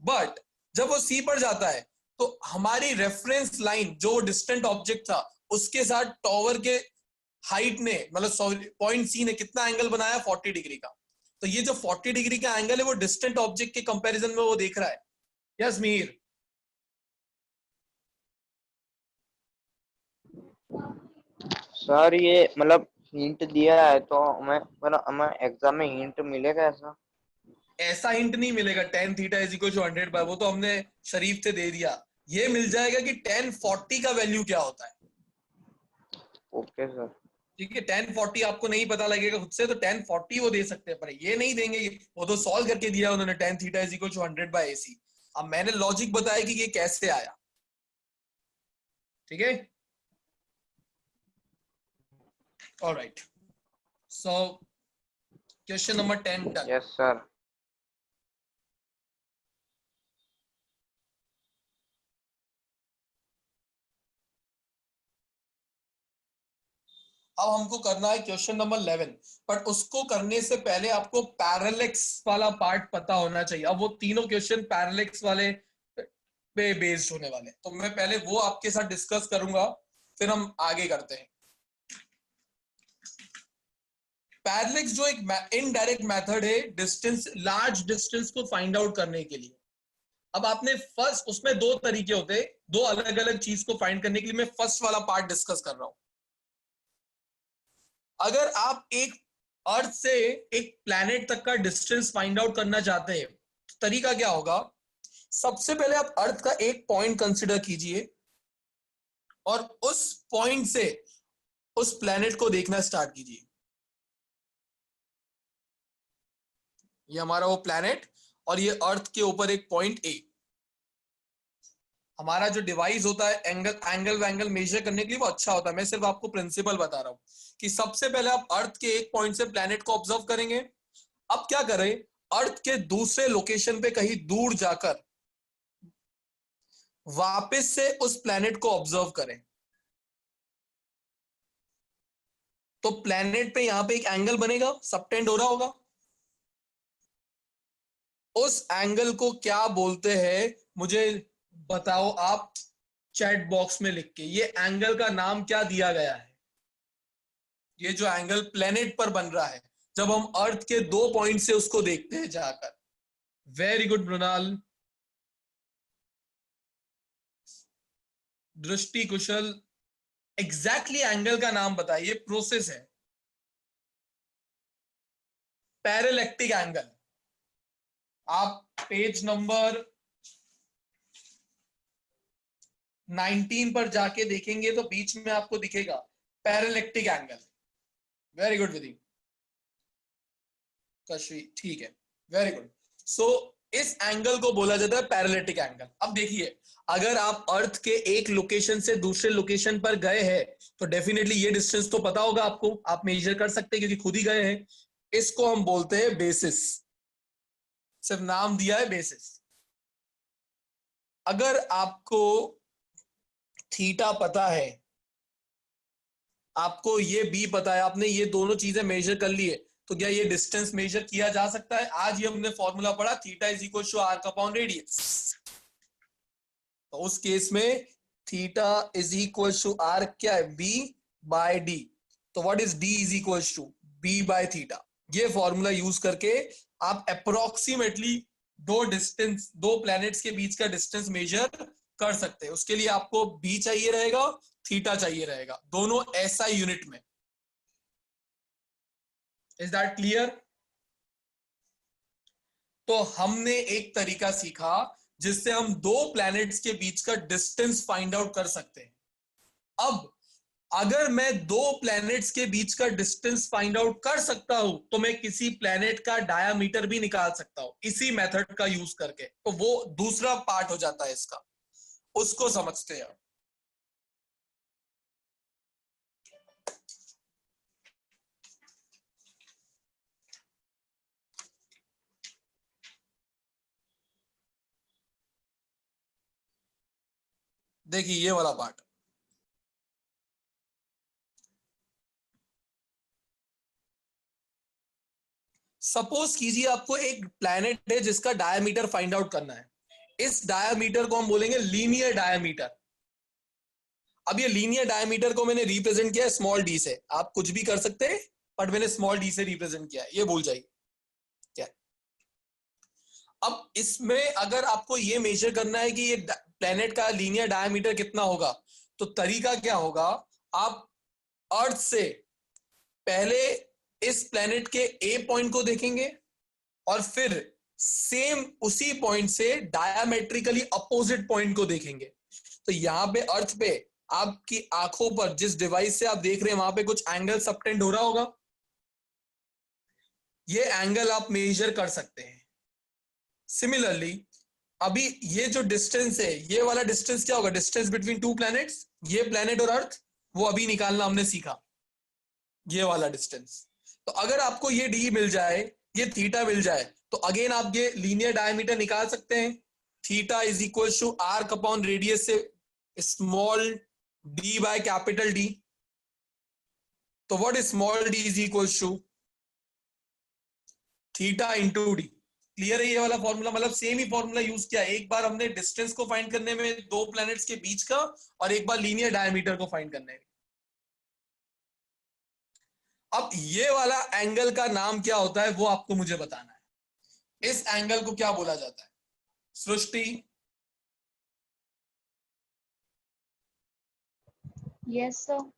बट जब वो सी पर जाता है तो हमारी रेफरेंस लाइन जो डिस्टेंट ऑब्जेक्ट था उसके साथ टॉवर के हाइट ने, मतलब पॉइंट सी ने कितना एंगल बनाया, 40 डिग्री का। तो ये जो 40 डिग्री का एंगल है वो डिस्टेंट ऑब्जेक्ट के कंपैरिजन में वो देख रहा है। यस मीर, सर ये मतलब हिंट दिया है तो हमें मतलब हमें एग्जाम में हिंट मिलेगा ऐसा? ऐसा हिंट नहीं मिलेगा। tan theta is equal to 100 वो तो हमने शरीफ से दे दिया। ये मिल जाएगा कि tan 40 का वैल्यू क्या होता है। Okay sir. ठीक है, tan 40 आपको नहीं पता लगेगा खुद से तो tan 40 वो दे सकते हैं, पर ये नहीं देंगे। वो तो सॉल्व करके दिया उन्होंने, tan theta is equal to 100/AC। अब मैंने लॉजिक बताया कि ये कैसे आया। ठीक है, alright. So question number 10 done. Yes sir. अब हमको करना है क्वेश्चन नंबर 11, बट उसको करने से पहले आपको पैरेलैक्स वाला पार्ट पता होना चाहिए। अब वो तीनों क्वेश्चन पैरेलैक्स वाले पे बेस्ड होने वाले, तो मैं पहले वो आपके साथ डिस्कस करूंगा, फिर हम आगे करते हैं। पैरेलैक्स जो एक इनडायरेक्ट मेथड है डिस्टेंस, लार्ज डिस्टेंस को फाइंड आउट करने के लिए। अब आपने फर्स्ट, उसमें 2 तरीके होते हैं, 2 अलग अलग चीज को फाइंड करने के लिए। मैं फर्स्ट वाला पार्ट डिस्कस कर रहा हूं। अगर आप एक अर्थ से एक प्लैनेट तक का डिस्टेंस फाइंड आउट करना चाहते हैं तो तरीका क्या होगा? सबसे पहले आप अर्थ का एक पॉइंट कंसीडर कीजिए और उस पॉइंट से उस प्लैनेट को देखना स्टार्ट कीजिए। ये हमारा वो प्लैनेट और ये अर्थ के ऊपर एक पॉइंट ए। हमारा जो डिवाइस होता है एंगल मेजर करने के लिए वो अच्छा होता है। मैं सिर्फ आपको प्रिंसिपल बता रहा हूं कि सबसे पहले आप अर्थ के एक पॉइंट से प्लैनेट को ऑब्जर्व करेंगे। अब क्या करें, अर्थ के दूसरे लोकेशन पे कहीं दूर जाकर वापस से उस प्लैनेट को ऑब्जर्व करें। तो प्लैनेट पे यहां पे एक एंगल बनेगा, सबटेंड हो रहा होगा। उस एंगल को क्या बोलते हैं मुझे बताओ आप चैट बॉक्स में लिख के। ये एंगल का नाम क्या दिया गया है? ये जो एंगल प्लेनेट पर बन रहा है जब हम अर्थ के 2 पॉइंट से उसको देखते हैं जाकर। वेरी गुड मृणाल, दृष्टि कुशल। एग्जैक्टली एंगल का नाम बताइए, प्रोसेस है पैरेलैक्टिक एंगल। आप पेज नंबर 19 पर जाके देखेंगे तो बीच में आपको दिखेगा पैरेलैक्टिक एंगल। वेरी गुड विधि, कश्वी, ठीक है, वेरी गुड। सो इस एंगल को बोला जाता है पैरेलैक्टिक एंगल। अब देखिए, अगर आप अर्थ के एक लोकेशन से दूसरे लोकेशन पर गए हैं तो डेफिनेटली ये डिस्टेंस तो पता होगा आपको, आप मेजर कर सकते हैं क्योंकि खुद ही गए हैं। इसको हम बोलते हैं बेसिस, सिर्फ नाम दिया है बेसिस। अगर आपको थीटा पता है, आपको ये बी पता है, आपने ये दोनों चीजें मेजर कर ली है, तो क्या ये डिस्टेंस मेजर किया जा सकता है? आज ये हमने फॉर्मूला पढ़ा, theta is equal to arc upon radius. तो उस केस में theta is equal to R क्या है, बी बाय डी। तो what is D is equal to B by theta. ये फॉर्मूला यूज करके आप अप्रोक्सीमेटली दो प्लैनेट्स के बीच का डिस्टेंस मेजर कर सकते हैं। उसके लिए आपको बी चाहिए रहेगा, थीटा चाहिए रहेगा, दोनों एसआई यूनिट में। Is that clear? तो हमने एक तरीका सीखा जिससे हम दो प्लैनेट्स के बीच का डिस्टेंस फाइंड आउट कर सकते हैं। अब अगर मैं दो प्लैनेट्स के बीच का डिस्टेंस फाइंड आउट कर सकता हूं तो मैं किसी प्लैनेट का डायामीटर भी निकाल सकता हूं इसी मेथड का यूज करके। तो वो दूसरा पार्ट हो जाता है इसका, उसको समझते हैं। देखिए ये वाला पार्ट, सपोज कीजिए आपको एक प्लैनेट है जिसका डायमीटर फाइंड आउट करना है। इस डायमीटर को हम बोलेंगे लीनियर डायमीटर। अब ये लीनियर डायमीटर को मैंने रिप्रेजेंट किया है स्मॉल डी से। आप कुछ भी कर सकते हैं बट मैंने स्मॉल डी से रिप्रेजेंट किया है, ये भूल जाइए क्या। अब इसमें अगर आपको ये मेजर करना है कि ये प्लैनेट का लीनियर डायमीटर कितना होगा, तो तरीका क्या होगा, आप अर्थ से पहले इस प्लैनेट के ए पॉइंट को देखेंगे और फिर सेम उसी पॉइंट से डायमेट्रिकली अपोजिट पॉइंट को देखेंगे। तो यहां पे अर्थ पे आपकी आंखों पर जिस डिवाइस से आप देख रहे हैं वहां पे कुछ एंगल सबटेंड हो रहा होगा, ये एंगल आप मेजर कर सकते हैं। सिमिलरली अभी ये जो डिस्टेंस है, ये वाला डिस्टेंस क्या होगा, डिस्टेंस बिटवीन टू प्लैनेट्स, ये प्लैनेट और अर्थ, वो अभी निकालना हमने सीखा, ये वाला डिस्टेंस। तो अगर आपको ये डी मिल जाए, ये थीटा मिल जाए, तो अगेन आप ये लीनियर डायमीटर निकाल सकते हैं। Theta is equal to arc upon radius से small d by capital D. तो what is small d is equal to theta into D. Clear है ये वाला फॉर्मूला? मतलब सेम ही फॉर्मूला यूज किया। एक बार हमने डिस्टेंस को फाइंड करने में दो प्लैनेट्स के बीच का, और एक बार लीनियर डायमीटर को फाइंड करने में। अब ये वाला एंगल का नाम क्या होता है वो आपको मुझे बताना है। इस एंगल को क्या बोला जाता है सृष्टि? Yes sir.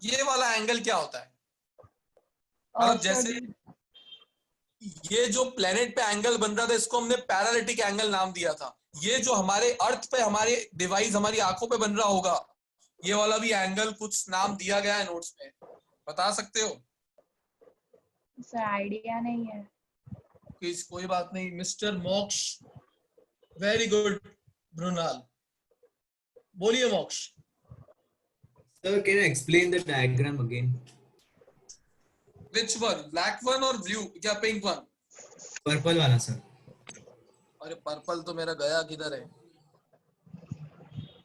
ये वाला एंगल क्या होता है? मतलब जैसे ये जो प्लेनेट पे एंगल बन रहा था इसको हमने पैरालिटिक एंगल नाम दिया था। ये जो हमारे अर्थ पे हमारे डिवाइस हमारी आंखों पे बन रहा होगा, ये वाला भी एंगल कुछ नाम दिया गया है नोट्स में, बता सकते हो? सर आइडिया नहीं है। कोई बात नहीं। मिस्टर मोक्ष, वेरी गुड। ब्रुनाल, बोलिए मोक्ष। Sir, can you explain the diagram again? Which one? Black one or blue? क्या pink one? Purple वाला sir. अरे पर्पल तो मेरा गया किधर है?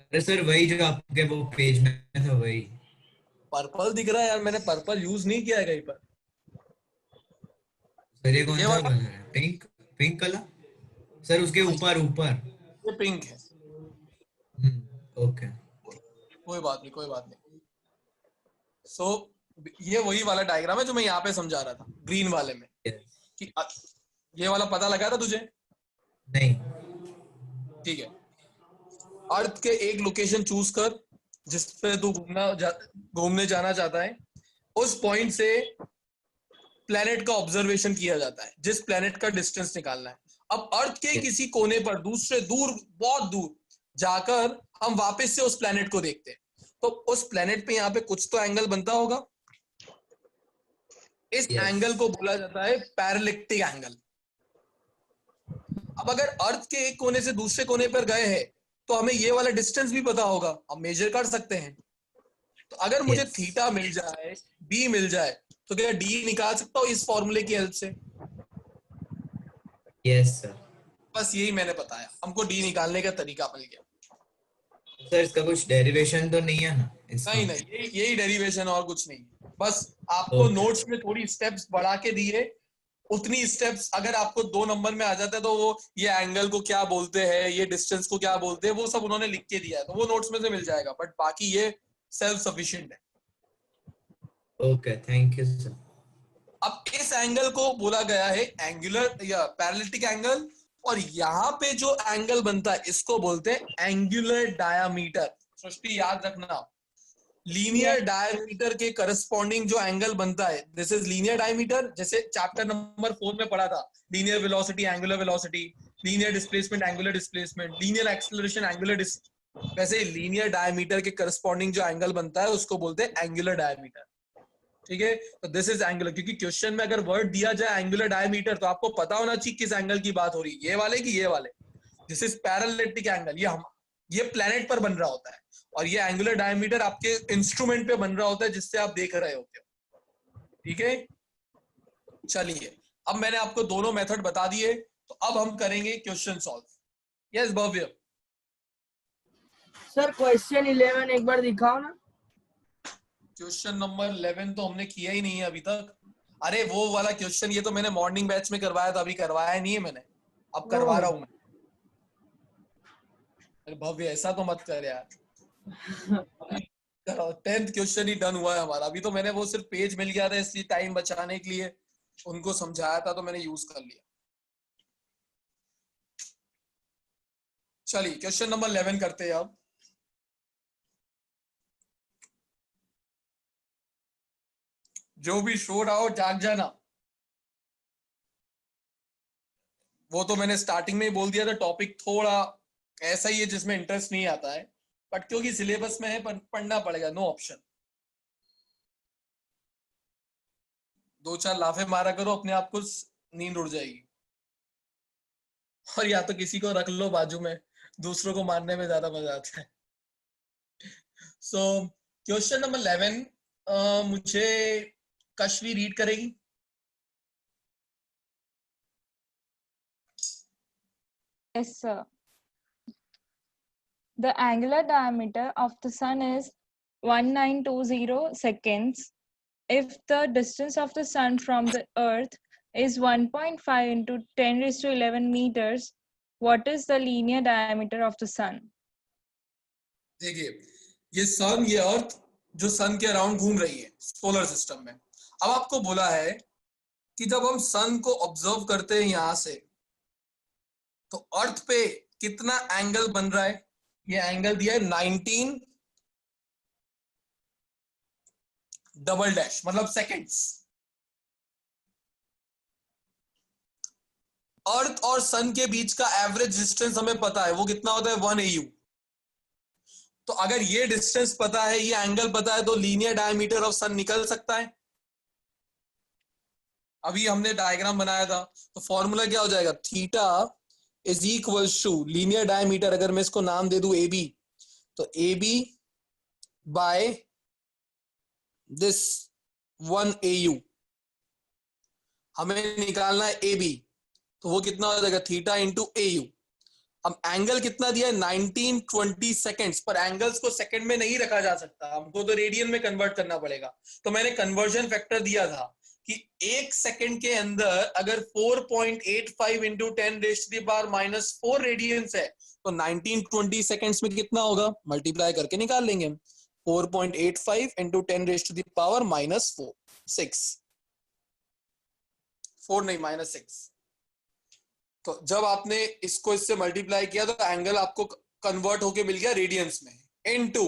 अरे सर वही जो आपके वो पेज में था वही। पर्पल दिख रहा है यार, मैंने पर्पल यूज नहीं किया है कहीं पर। सर ये कौन सा कलर है? पिंक, पिंक कलर सर उसके ऊपर ऊपर ये पिंक है। ओके कोई बात नहीं, कोई बात नहीं। सो ये वही वाला डायग्राम है जो मैं यहाँ पे समझा रहा था ग्रीन वाले में। कि ये वाला पता लगा था तुझे? नहीं। ठीक है। अर्थ के एक लोकेशन चूज कर जिस पे तू घूमने जाना चाहता है। उस पॉइंट से प्लेनेट का ऑब्जर्वेशन किया जाता है, जिस प्लेनेट का डिस्टेंस निकालना है। अब अर्थ के किसी कोने पर दूसरे बहुत दूर जाकर हम वापस से उस प्लेनेट को देखते हैं, तो उस प्लेनेट पे यहाँ पे कुछ तो एंगल बनता होगा। इस एंगल को बोला जाता है पैरालिटिक एंगल। अब अगर अर्थ के एक कोने से दूसरे कोने पर गए हैं तो हमें ये वाला डिस्टेंस भी पता होगा, हम मेजर कर सकते हैं। तो अगर मुझे थीटा मिल जाए, बी मिल जाए, तो क्या डी निकाल सकता हूँ इस फॉर्मूले की हेल्प से? Yes sir. बस यही मैंने बताया, हमको डी निकालने का तरीका मिल गया। सर इसका कुछ डेरिवेशन तो नहीं है ना? नहीं, यही डेरिवेशन और कुछ नहीं। बस आपको नोट्स में थोड़ी स्टेप्स बढ़ा के दिए उतनी स्टेप्स अगर आपको 2 नंबर में आ जाता है तो वो ये एंगल को क्या बोलते हैं, ये डिस्टेंस को क्या बोलते हैं, वो सब उन्होंने लिख के दिया है, तो वो नोट्स में से मिल जाएगा, बट बाकी ये सेल्फ सफिशिएंट है। Okay, thank you sir. अब इस एंगल को बोला गया है एंगुलर या पैरेललिटिक एंगल, और यहाँ पे जो एंगल बनता है इसको बोलते हैं एंगुलर डायामीटर। सृष्टि याद रखना, लीनियर डायमीटर के करस्पॉन्डिंग जो एंगल बनता है, दिस इज लीनियर डायमीटर। जैसे चैप्टर नंबर 4 में पढ़ा था, linear velocity angular velocity, linear displacement angular displacement, linear acceleration angular वैसे लीनियर डायमीटर के करस्पॉन्डिंग जो एंगल बनता है उसको बोलते हैं एंगुलर डायमीटर। ठीक है, तो दिस इज एंगुलर, क्योंकि क्वेश्चन में अगर वर्ड दिया जाए एंगुलर डायमीटर तो आपको पता होना चाहिए किस एंगल की बात हो रही है, ये वाले की ये वाले। दिस इज पैरेललिटिक एंगल, ये प्लेनेट पर बन रहा होता है, और ये एंगुलर डायमीटर आपके इंस्ट्रूमेंट पे बन रहा होता है जिससे आप देख रहे होते हो। ठीक है, चलिए अब मैंने आपको दोनों मेथड बता दिए, तो अब हम करेंगे क्वेश्चन सॉल्व। यस भव्य। सर क्वेश्चन 11 एक बार दिखाओ ना। क्वेश्चन नंबर 11 तो हमने किया ही नहीं है अभी तक। अरे वो वाला क्वेश्चन, ये तो मैंने मॉर्निंग बैच में करवाया था, अभी करवाया नहीं है मैंने, अब करवा रहा हूं मैं। अरे भव्य ऐसा तो मत कर यार। 10th क्वेश्चन ही डन हुआ है हमारा, अभी तो मैंने वो सिर्फ पेज मिल गया था इसलिए टाइम बचाने के लिए उनको समझाया था, तो मैंने यूज कर लिया। चलिए क्वेश्चन नंबर 11 करते हैं अब। जो भी सो रहा हो जाग जाना। वो तो मैंने स्टार्टिंग में ही बोल दिया था, टॉपिक थोड़ा ऐसा ही है जिसमें इंटरेस्ट नहीं आता है, बट क्योंकि सिलेबस में है पढ़ना पड़ेगा, नो ऑप्शन। 2-4 लाफे मारा करो, अपने आप को नींद उड़ जाएगी। और या तो किसी को रख लो बाजू में, दूसरों को मारने में ज्यादा मजा आता है। सो क्वेश्चन नंबर 11 मुझे कश्वी रीड करेगी। Yes, sir. The angular diameter of the sun is 1920 seconds. If the distance of the sun from the earth is 1.5 into 10 raised to 11 meters, what is the linear diameter of the sun? देखिए, ये सन, ये अर्थ जो सन के around घूम रही है solar system में। अब आपको बोला है कि जब हम सन को ऑब्जर्व करते हैं यहां से, तो अर्थ पे कितना एंगल बन रहा है। ये एंगल दिया है 19 डबल डैश मतलब सेकेंड्स। अर्थ और सन के बीच का एवरेज डिस्टेंस हमें पता है, वो कितना होता है 1 AU। तो अगर ये डिस्टेंस पता है, ये एंगल पता है, तो लीनियर डायमीटर ऑफ सन निकल सकता है। अभी हमने डायग्राम बनाया था, तो फॉर्मूला क्या हो जाएगा, theta is equal to linear diameter, अगर मैं इसको नाम दे दूं AB, तो AB बाय दिस 1 AU। हमें निकालना है AB, तो वो कितना हो जाएगा थीटा इंटू AU। अब एंगल कितना दिया है 1920 सेकेंड्स, पर एंगल्स को सेकंड में नहीं रखा जा सकता, हमको तो रेडियन में कन्वर्ट करना पड़ेगा। तो मैंने कन्वर्जन फैक्टर दिया था कि 1 सेकंड के अंदर अगर 4.85 into 10 raise to the power -4 radians है, तो 1920 सेकेंड्स में कितना होगा, मल्टीप्लाई करके निकाल लेंगे। 4.85 into 10 raise to the power -4 4 नहीं -6। तो जब आपने इसको इससे मल्टीप्लाई किया तो एंगल आपको कन्वर्ट होके मिल गया रेडियंस में, इनटू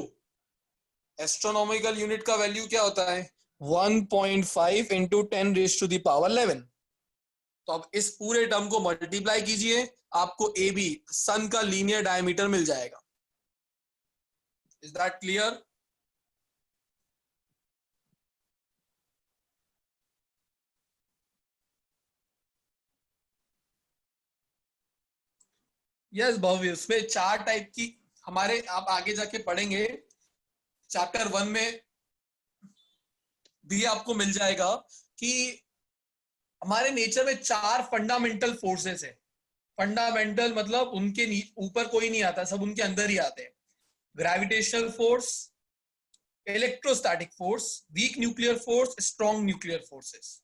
एस्ट्रोनॉमिकल यूनिट का वैल्यू क्या होता है 1.5 into 10 raise to the power 11। तो अब इस पूरे टर्म को मल्टीप्लाई कीजिए, आपको AB सन का लीनियर डायमीटर मिल जाएगा। Is that clear? यस भव्य, उसमें 4 टाइप की हमारे, आप आगे जाके पढ़ेंगे चैप्टर 1 में भी आपको मिल जाएगा कि हमारे नेचर में 4 फंडामेंटल फोर्सेस है। फंडामेंटल मतलब उनके ऊपर कोई नहीं आता, सब उनके अंदर ही आते हैं। Gravitational force, electrostatic force, weak nuclear force, strong nuclear forces.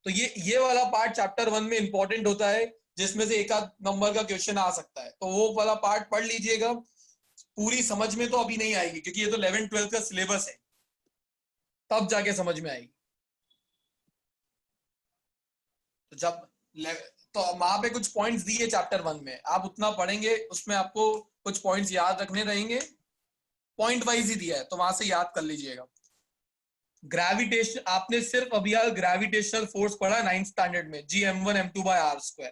तो ये वाला पार्ट चैप्टर 1 में इंपॉर्टेंट होता है, जिसमें से एक आध नंबर का क्वेश्चन आ सकता है, तो वो वाला पार्ट पढ़ लीजिएगा। पूरी समझ में तो अभी नहीं आएगी, क्योंकि ये तो 11th-12th का सिलेबस है, तब जाके समझ में आएगी। तो जब तो वहां पे कुछ पॉइंट्स दिए चैप्टर 1 में, आप उतना पढ़ेंगे, उसमें आपको कुछ पॉइंट्स याद रखने रहेंगे, पॉइंट वाइज ही दिया है, तो वहां से याद कर लीजिएगा। ग्रेविटेशन, आपने सिर्फ अभी ग्रेविटेशनल फोर्स पढ़ा 9th स्टैंडर्ड में, Gm1 m2 by r²।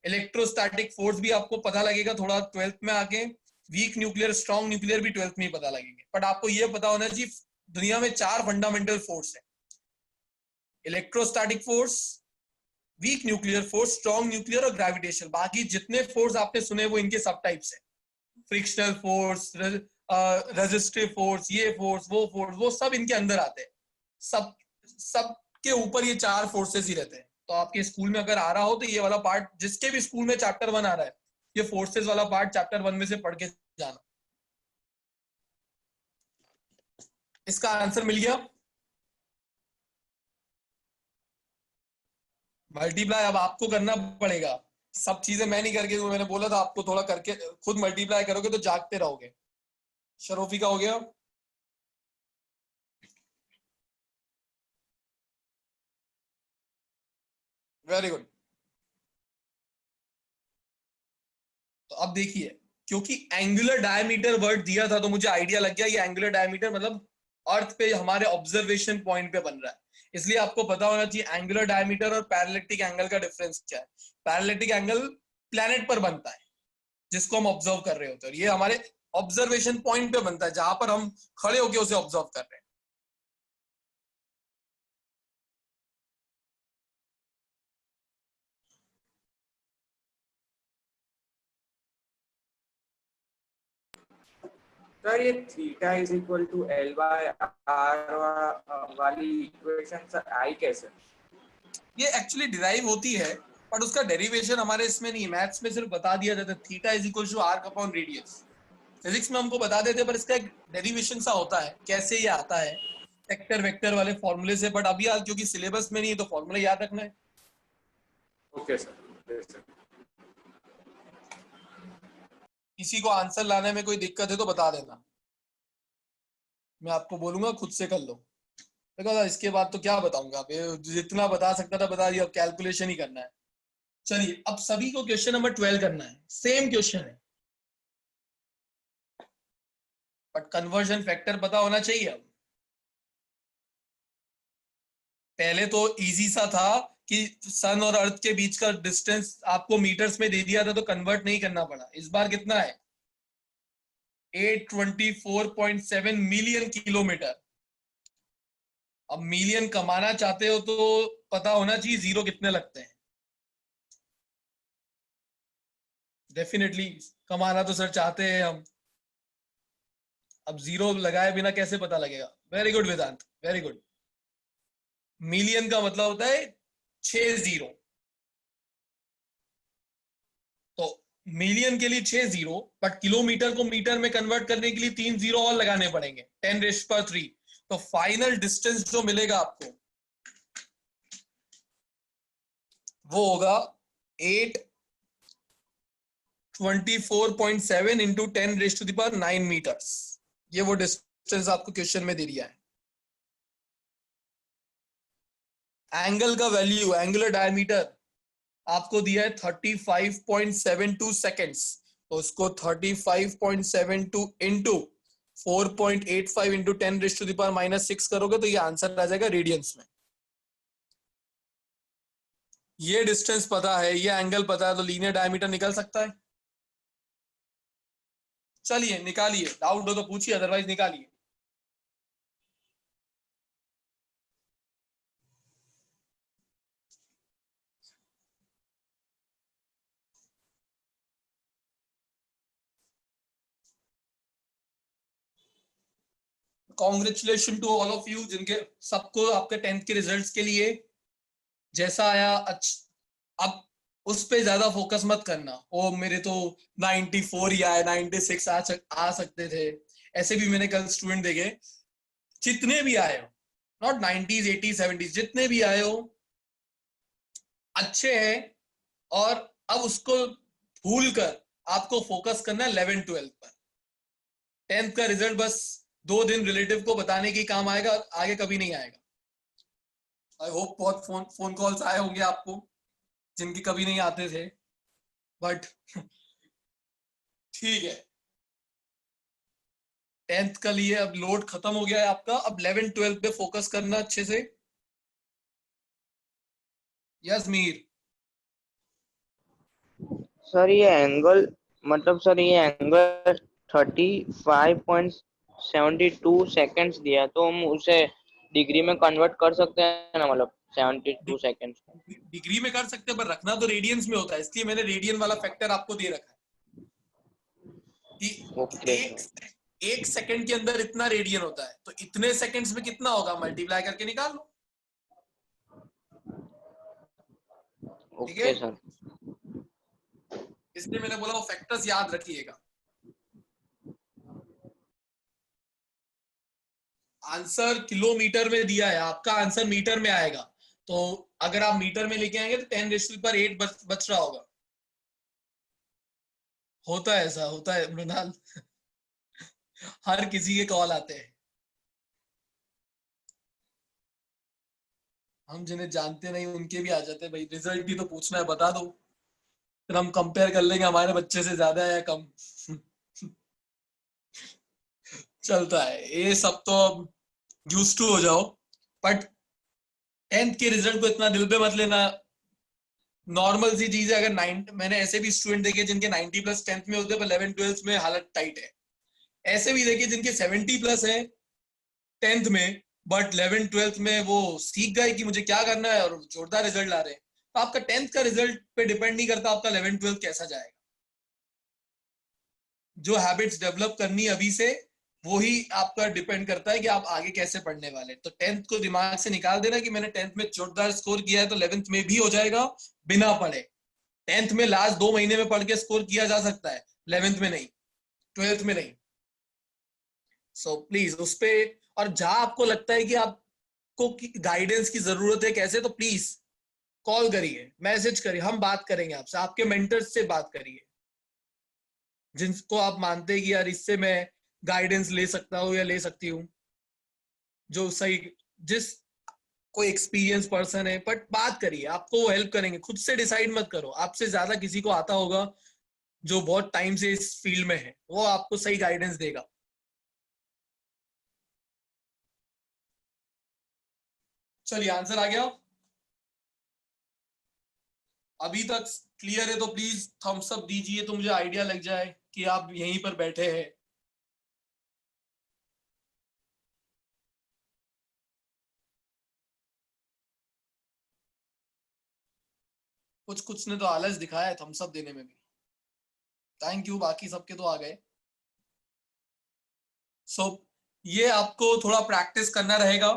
Electrostatic force भी आपको पता लगेगा थोड़ा 12th में आके, वीक न्यूक्लियर, स्ट्रॉन्ग न्यूक्लियर भी 12th में ही पता लगेंगे। बट आपको ये पता होना चाहिए दुनिया में 4 फंडामेंटल फोर्स है, electrostatic force, weak nuclear force, strong nuclear और ग्रेविटेशन। बाकी जितने फोर्स आपने सुने वो इनके सब टाइप्स है, फ्रिक्शनल फोर्स, रेजिस्टिव फोर्स, ये फोर्स, वो सब इनके अंदर आते हैं। सब के ऊपर ये 4 फोर्सेस ही रहते हैं। तो आपके स्कूल में अगर आ रहा हो तो ये वाला पार्ट, जिसके भी स्कूल में चैप्टर 1 आ रहा है, ये फोर्सेस वाला पार्ट चैप्टर 1 में से पढ़ के जाना। इसका आंसर मिल गया। मल्टीप्लाई अब आपको करना पड़ेगा, सब चीजें मैं नहीं करके, मैंने बोला था आपको थोड़ा करके खुद मल्टीप्लाई करोगे तो जागते रहोगे। शरोफी का हो गया। Very good. तो अब देखिए, क्योंकि एंगुलर डायमीटर वर्ड दिया था तो मुझे आइडिया लग गया ये एंगुलर डायमीटर मतलब अर्थ पे हमारे ऑब्जर्वेशन पॉइंट पे बन रहा है, इसलिए आपको पता होना चाहिए एंगुलर डायमीटर और पैरेलैक्टिक एंगल का डिफरेंस क्या है। पैरेलैक्टिक एंगल प्लैनेट पर बनता है जिसको हम ऑब्जर्व कर रहे होते हैं, और ये हमारे ऑब्जर्वेशन पॉइंट पे बनता है जहां पर हम खड़े होकर उसे ऑब्जर्व कर रहे हैं। सर ये theta is equal to L by R वाली इक्वेशन सर आई कैसे? ये एक्चुअली डिराइव होती है, बट उसका डेरिवेशन हमारे इसमें नहीं, मैथ्स में सिर्फ बता दिया जाता है theta is equal to arc upon radius. Physics में हमको बता देते हैं, पर इसका एक डेरिवेशन सा होता है, कैसे ये आता है वेक्टर वेक्टर वाले फॉर्मूले से। बट अभी आज क्योंकि सिलेबस में नहीं है तो फॉर्मूला याद रखना है। Okay sir. किसी को आंसर लाने में कोई दिक्कत है तो बता देना, मैं आपको बोलूंगा खुद से कर लो। देखो इसके बाद तो क्या बताऊंगा, जितना बता सकता था बता दिया, अब कैलकुलेशन ही करना है। चलिए अब सभी को क्वेश्चन नंबर 12 करना है, सेम क्वेश्चन है, बट कन्वर्जन फैक्टर पता होना चाहिए। अब पहले तो इजी सा था कि सन और अर्थ के बीच का डिस्टेंस आपको मीटर्स में दे दिया था तो कन्वर्ट नहीं करना पड़ा। इस बार कितना है 824.7 मिलियन किलोमीटर। अब मिलियन कमाना चाहते हो तो पता होना चाहिए जीरो कितने लगते हैं। डेफिनेटली कमाना तो सर चाहते हैं हम, अब जीरो लगाए बिना कैसे पता लगेगा। वेरी गुड वेदांत, वेरी गुड। मिलियन का मतलब होता है 6 जीरो, तो मिलियन के लिए 6 जीरो, बट किलोमीटर को मीटर में कन्वर्ट करने के लिए 3 जीरो और लगाने पड़ेंगे, 10⁻³ तो फाइनल डिस्टेंस जो मिलेगा आपको वो होगा 824.7 इंटू 10⁻৯ मीटर्स। ये वो डिस्टेंस आपको क्वेश्चन में दे दिया है। एंगल का वैल्यू, एंगुलर डायमीटर आपको दिया है 35.72 सेकेंड्स, तो उसको 35.72 इंटू 4.85 इंटू 10⁻⁻6 करोगे तो ये आंसर आ जाएगा रेडियंस में। ये डिस्टेंस पता है, ये एंगल पता है, तो लीनियर डायमीटर निकल सकता है। चलिए निकालिए, डाउट हो तो पूछिए, अदरवाइज निकालिए। Congratulation to all of you, जिनके सबको आपके 10th के रिजल्ट्स के लिए जैसा आया अच्छा। अब उस पे ज्यादा फोकस मत करना, ओ मेरे तो 94 ही आए, 96 आ सकते थे। ऐसे भी मैंने कल स्टूडेंट देखे, जितने भी आए हो, नॉट 90s 80s 70s, जितने भी आए हो अच्छे हैं, और अब उसको भूलकर आपको फोकस करना है 11-12 पर। 10th का रिजल्ट बस 2 दिन रिलेटिव को बताने के काम आएगा, आगे कभी नहीं आएगा। आई होप बहुत फोन कॉल्स आए होंगे आपको जिनके कभी नहीं आते थे, बट ठीक है। 10th का लिए अब लोड खत्म हो गया है आपका, अब 11-12 पे फोकस करना अच्छे से। यस मीर। सर ये एंगल मतलब सर ये एंगल 35.72 सेकेंड्स दिया है, तो हम उसे डिग्री में कन्वर्ट कर सकते हैं ना, मतलब 72 सेकेंड्स। डिग्री में कर सकते हैं, पर रखना तो रेडियंस में होता है, इसलिए मैंने रेडियन वाला फैक्टर आपको दे रखा है कि एक सेकंड के अंदर इतना रेडियन होता है, तो इतने सेकंड्स में कितना होगा मल्टीप्लाई करके निकाल लो। ठीक है, सर, इसलिए मैंने बोला वो फैक्टर्स याद रखिएगा। आंसर किलोमीटर में दिया है, आपका आंसर मीटर में आएगा, तो अगर आप मीटर में लेके आएंगे तो 10⁸ बच रहा होगा। होता है, ऐसा होता है मृणाल। हर किसी के कॉल आते हैं, हम जिन्हें जानते नहीं उनके भी आ जाते हैं, भाई रिजल्ट भी तो पूछना है, बता दो, फिर हम कंपेयर कर लेंगे हमारे बच्चे से ज्यादा है या कम। चलता है ये सब, तो अब यूज्ड टू हो जाओ। बट 10th के रिजल्ट को इतना दिल पे मत लेना, नॉर्मल सी चीज है। अगर 9, मैंने ऐसे भी स्टूडेंट देखे जिनके 90+ 10th में होते हैं, पर 11-12 में हालत टाइट है। ऐसे भी देखे जिनके 70+ है 10th में, बट 11-12 में वो सीख गए कि मुझे क्या करना है और जोरदार रिजल्ट ला रहे हैं। तो आपका 10th का रिजल्ट पे डिपेंड नहीं करता आपका 11-12 कैसा जाएगा। जो हैबिट्स डेवलप करनी अभी से, वो ही आपका डिपेंड करता है कि आप आगे कैसे पढ़ने वाले। तो 10th को दिमाग से निकाल देना कि मैंने 10th में जोरदार स्कोर किया है तो 11th में भी हो जाएगा बिना पढ़े। 10th में लास्ट 2 महीने में पढ़ के स्कोर किया जा सकता है, 11th में नहीं, 12th में नहीं। सो प्लीज उस पे, और जहां आपको लगता है कि आपको गाइडेंस की जरूरत है कैसे, तो प्लीज कॉल करिए, मैसेज करिए, हम बात करेंगे आपसे, आपके मेंटर्स से बात करिए जिनको आप मानते हैं कि यार इससे मैं गाइडेंस ले सकता हूँ या ले सकती हूँ, जो सही, जिस कोई एक्सपीरियंस पर्सन है, बट बात करिए, आपको वो हेल्प करेंगे। खुद से डिसाइड मत करो, आपसे ज्यादा किसी को आता होगा जो बहुत टाइम से इस फील्ड में है, वो आपको सही गाइडेंस देगा। चलिए आंसर आ गया, अभी तक क्लियर है तो प्लीज थम्स अप दीजिए, तो मुझे आइडिया लग जाए कि आप यहीं पर बैठे हैं। कुछ ने तो आलस दिखाया है थम्स अप देने में भी, थैंक यू, बाकी सबके तो आ गए। सो ये आपको थोड़ा प्रैक्टिस करना रहेगा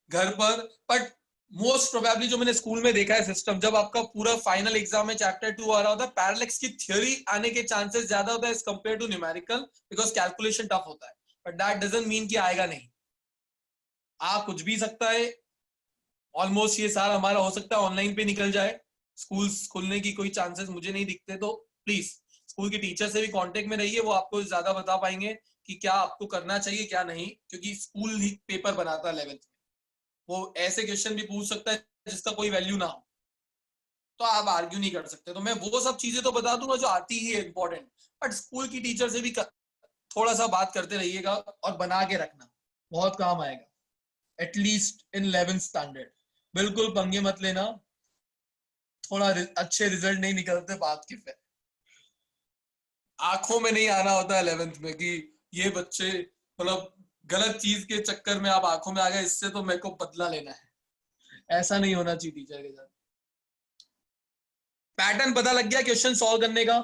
घर पर, बट मोस्ट प्रोबेबली जो मैंने स्कूल में देखा है सिस्टम, जब आपका पूरा फाइनल एग्जाम में चैप्टर 2 आ रहा होता है, पैरेलैक्स की थ्योरी आने के चांसेस ज्यादा होता है as compare to numerical, because calculation tough होता है। बट दैट डजंट मीन कि आएगा नहीं, आ कुछ भी सकता है। ऑलमोस्ट ये साल हमारा हो सकता है ऑनलाइन पे निकल जाए, स्कूल्स खुलने की कोई चांसेस मुझे नहीं दिखते। तो प्लीज स्कूल के टीचर से भी कांटेक्ट में रहिए, वो आपको ज्यादा बता पाएंगे कि क्या आपको करना चाहिए क्या नहीं, क्योंकि स्कूल ही पेपर बनाता है 11th में, वो ऐसे क्वेश्चन भी पूछ सकता है जिसका कोई वैल्यू ना हो, तो आप आर्ग्यू नहीं कर सकते। तो मैं वो सब चीजें तो बता दूंगा जो आती ही है इंपॉर्टेंट, बट स्कूल की टीचर से भी थोड़ा सा बात करते रहिएगा और बना के रखना, बहुत काम आएगा, एटलीस्ट इन 11th स्टैंडर्ड। बिल्कुल पंगे मत लेना, थोड़ा अच्छे रिजल्ट नहीं निकलते बात की, फिर आंखों में नहीं आना होता है 11th में कि ये बच्चे मतलब गलत चीज के चक्कर में आप आंखों में आ गए, इससे तो मेरे को बदला लेना है, ऐसा नहीं होना चाहिए टीचर के साथ। पैटर्न पता लग गया क्वेश्चन सॉल्व करने का।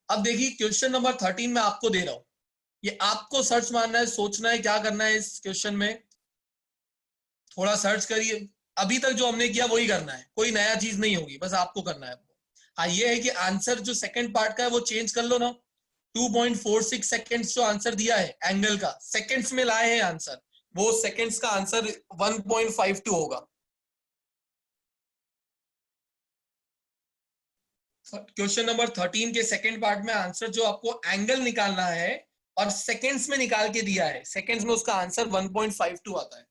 अब देखिए क्वेश्चन नंबर 13 में आपको दे रहा हूं, ये आपको सर्च मारना है, सोचना है क्या करना है इस क्वेश्चन में, थोड़ा सर्च करिए। अभी तक जो हमने किया वही करना है, कोई नया चीज नहीं होगी, बस आपको करना है। हाँ ये है कि आंसर जो सेकंड पार्ट का है वो चेंज कर लो ना, 2.46 सेकेंड्स जो आंसर दिया है एंगल का, सेकेंड्स में लाए हैं आंसर, वो सेकेंड्स का आंसर 1.52 होगा। क्वेश्चन नंबर 13 के सेकंड पार्ट में आंसर जो आपको एंगल निकालना है और सेकंड्स में निकाल के दिया है, सेकंड्स में उसका आंसर 1.52 आता है।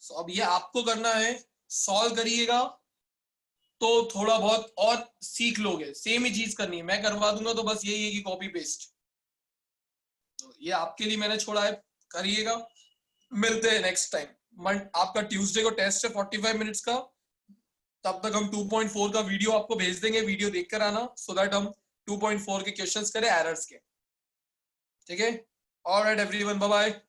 So, अब ये आपको करना है, सॉल्व करिएगा तो थोड़ा बहुत और सीख लोगे। सेम ही चीज करनी है, मैं करवा दूंगा तो बस यही है कि कॉपी पेस्ट। तो ये आपके लिए मैंने छोड़ा है, करिएगा। मिलते हैं नेक्स्ट टाइम। आपका ट्यूसडे को टेस्ट है 45 मिनट्स का, तब तक हम 2.4 का वीडियो आपको भेज देंगे, वीडियो देखकर आना सो दैट हम 2.4 के क्वेश्चंस करें एरर्स के। ठीक है, ऑलराइट एवरीवन, बाय बाय।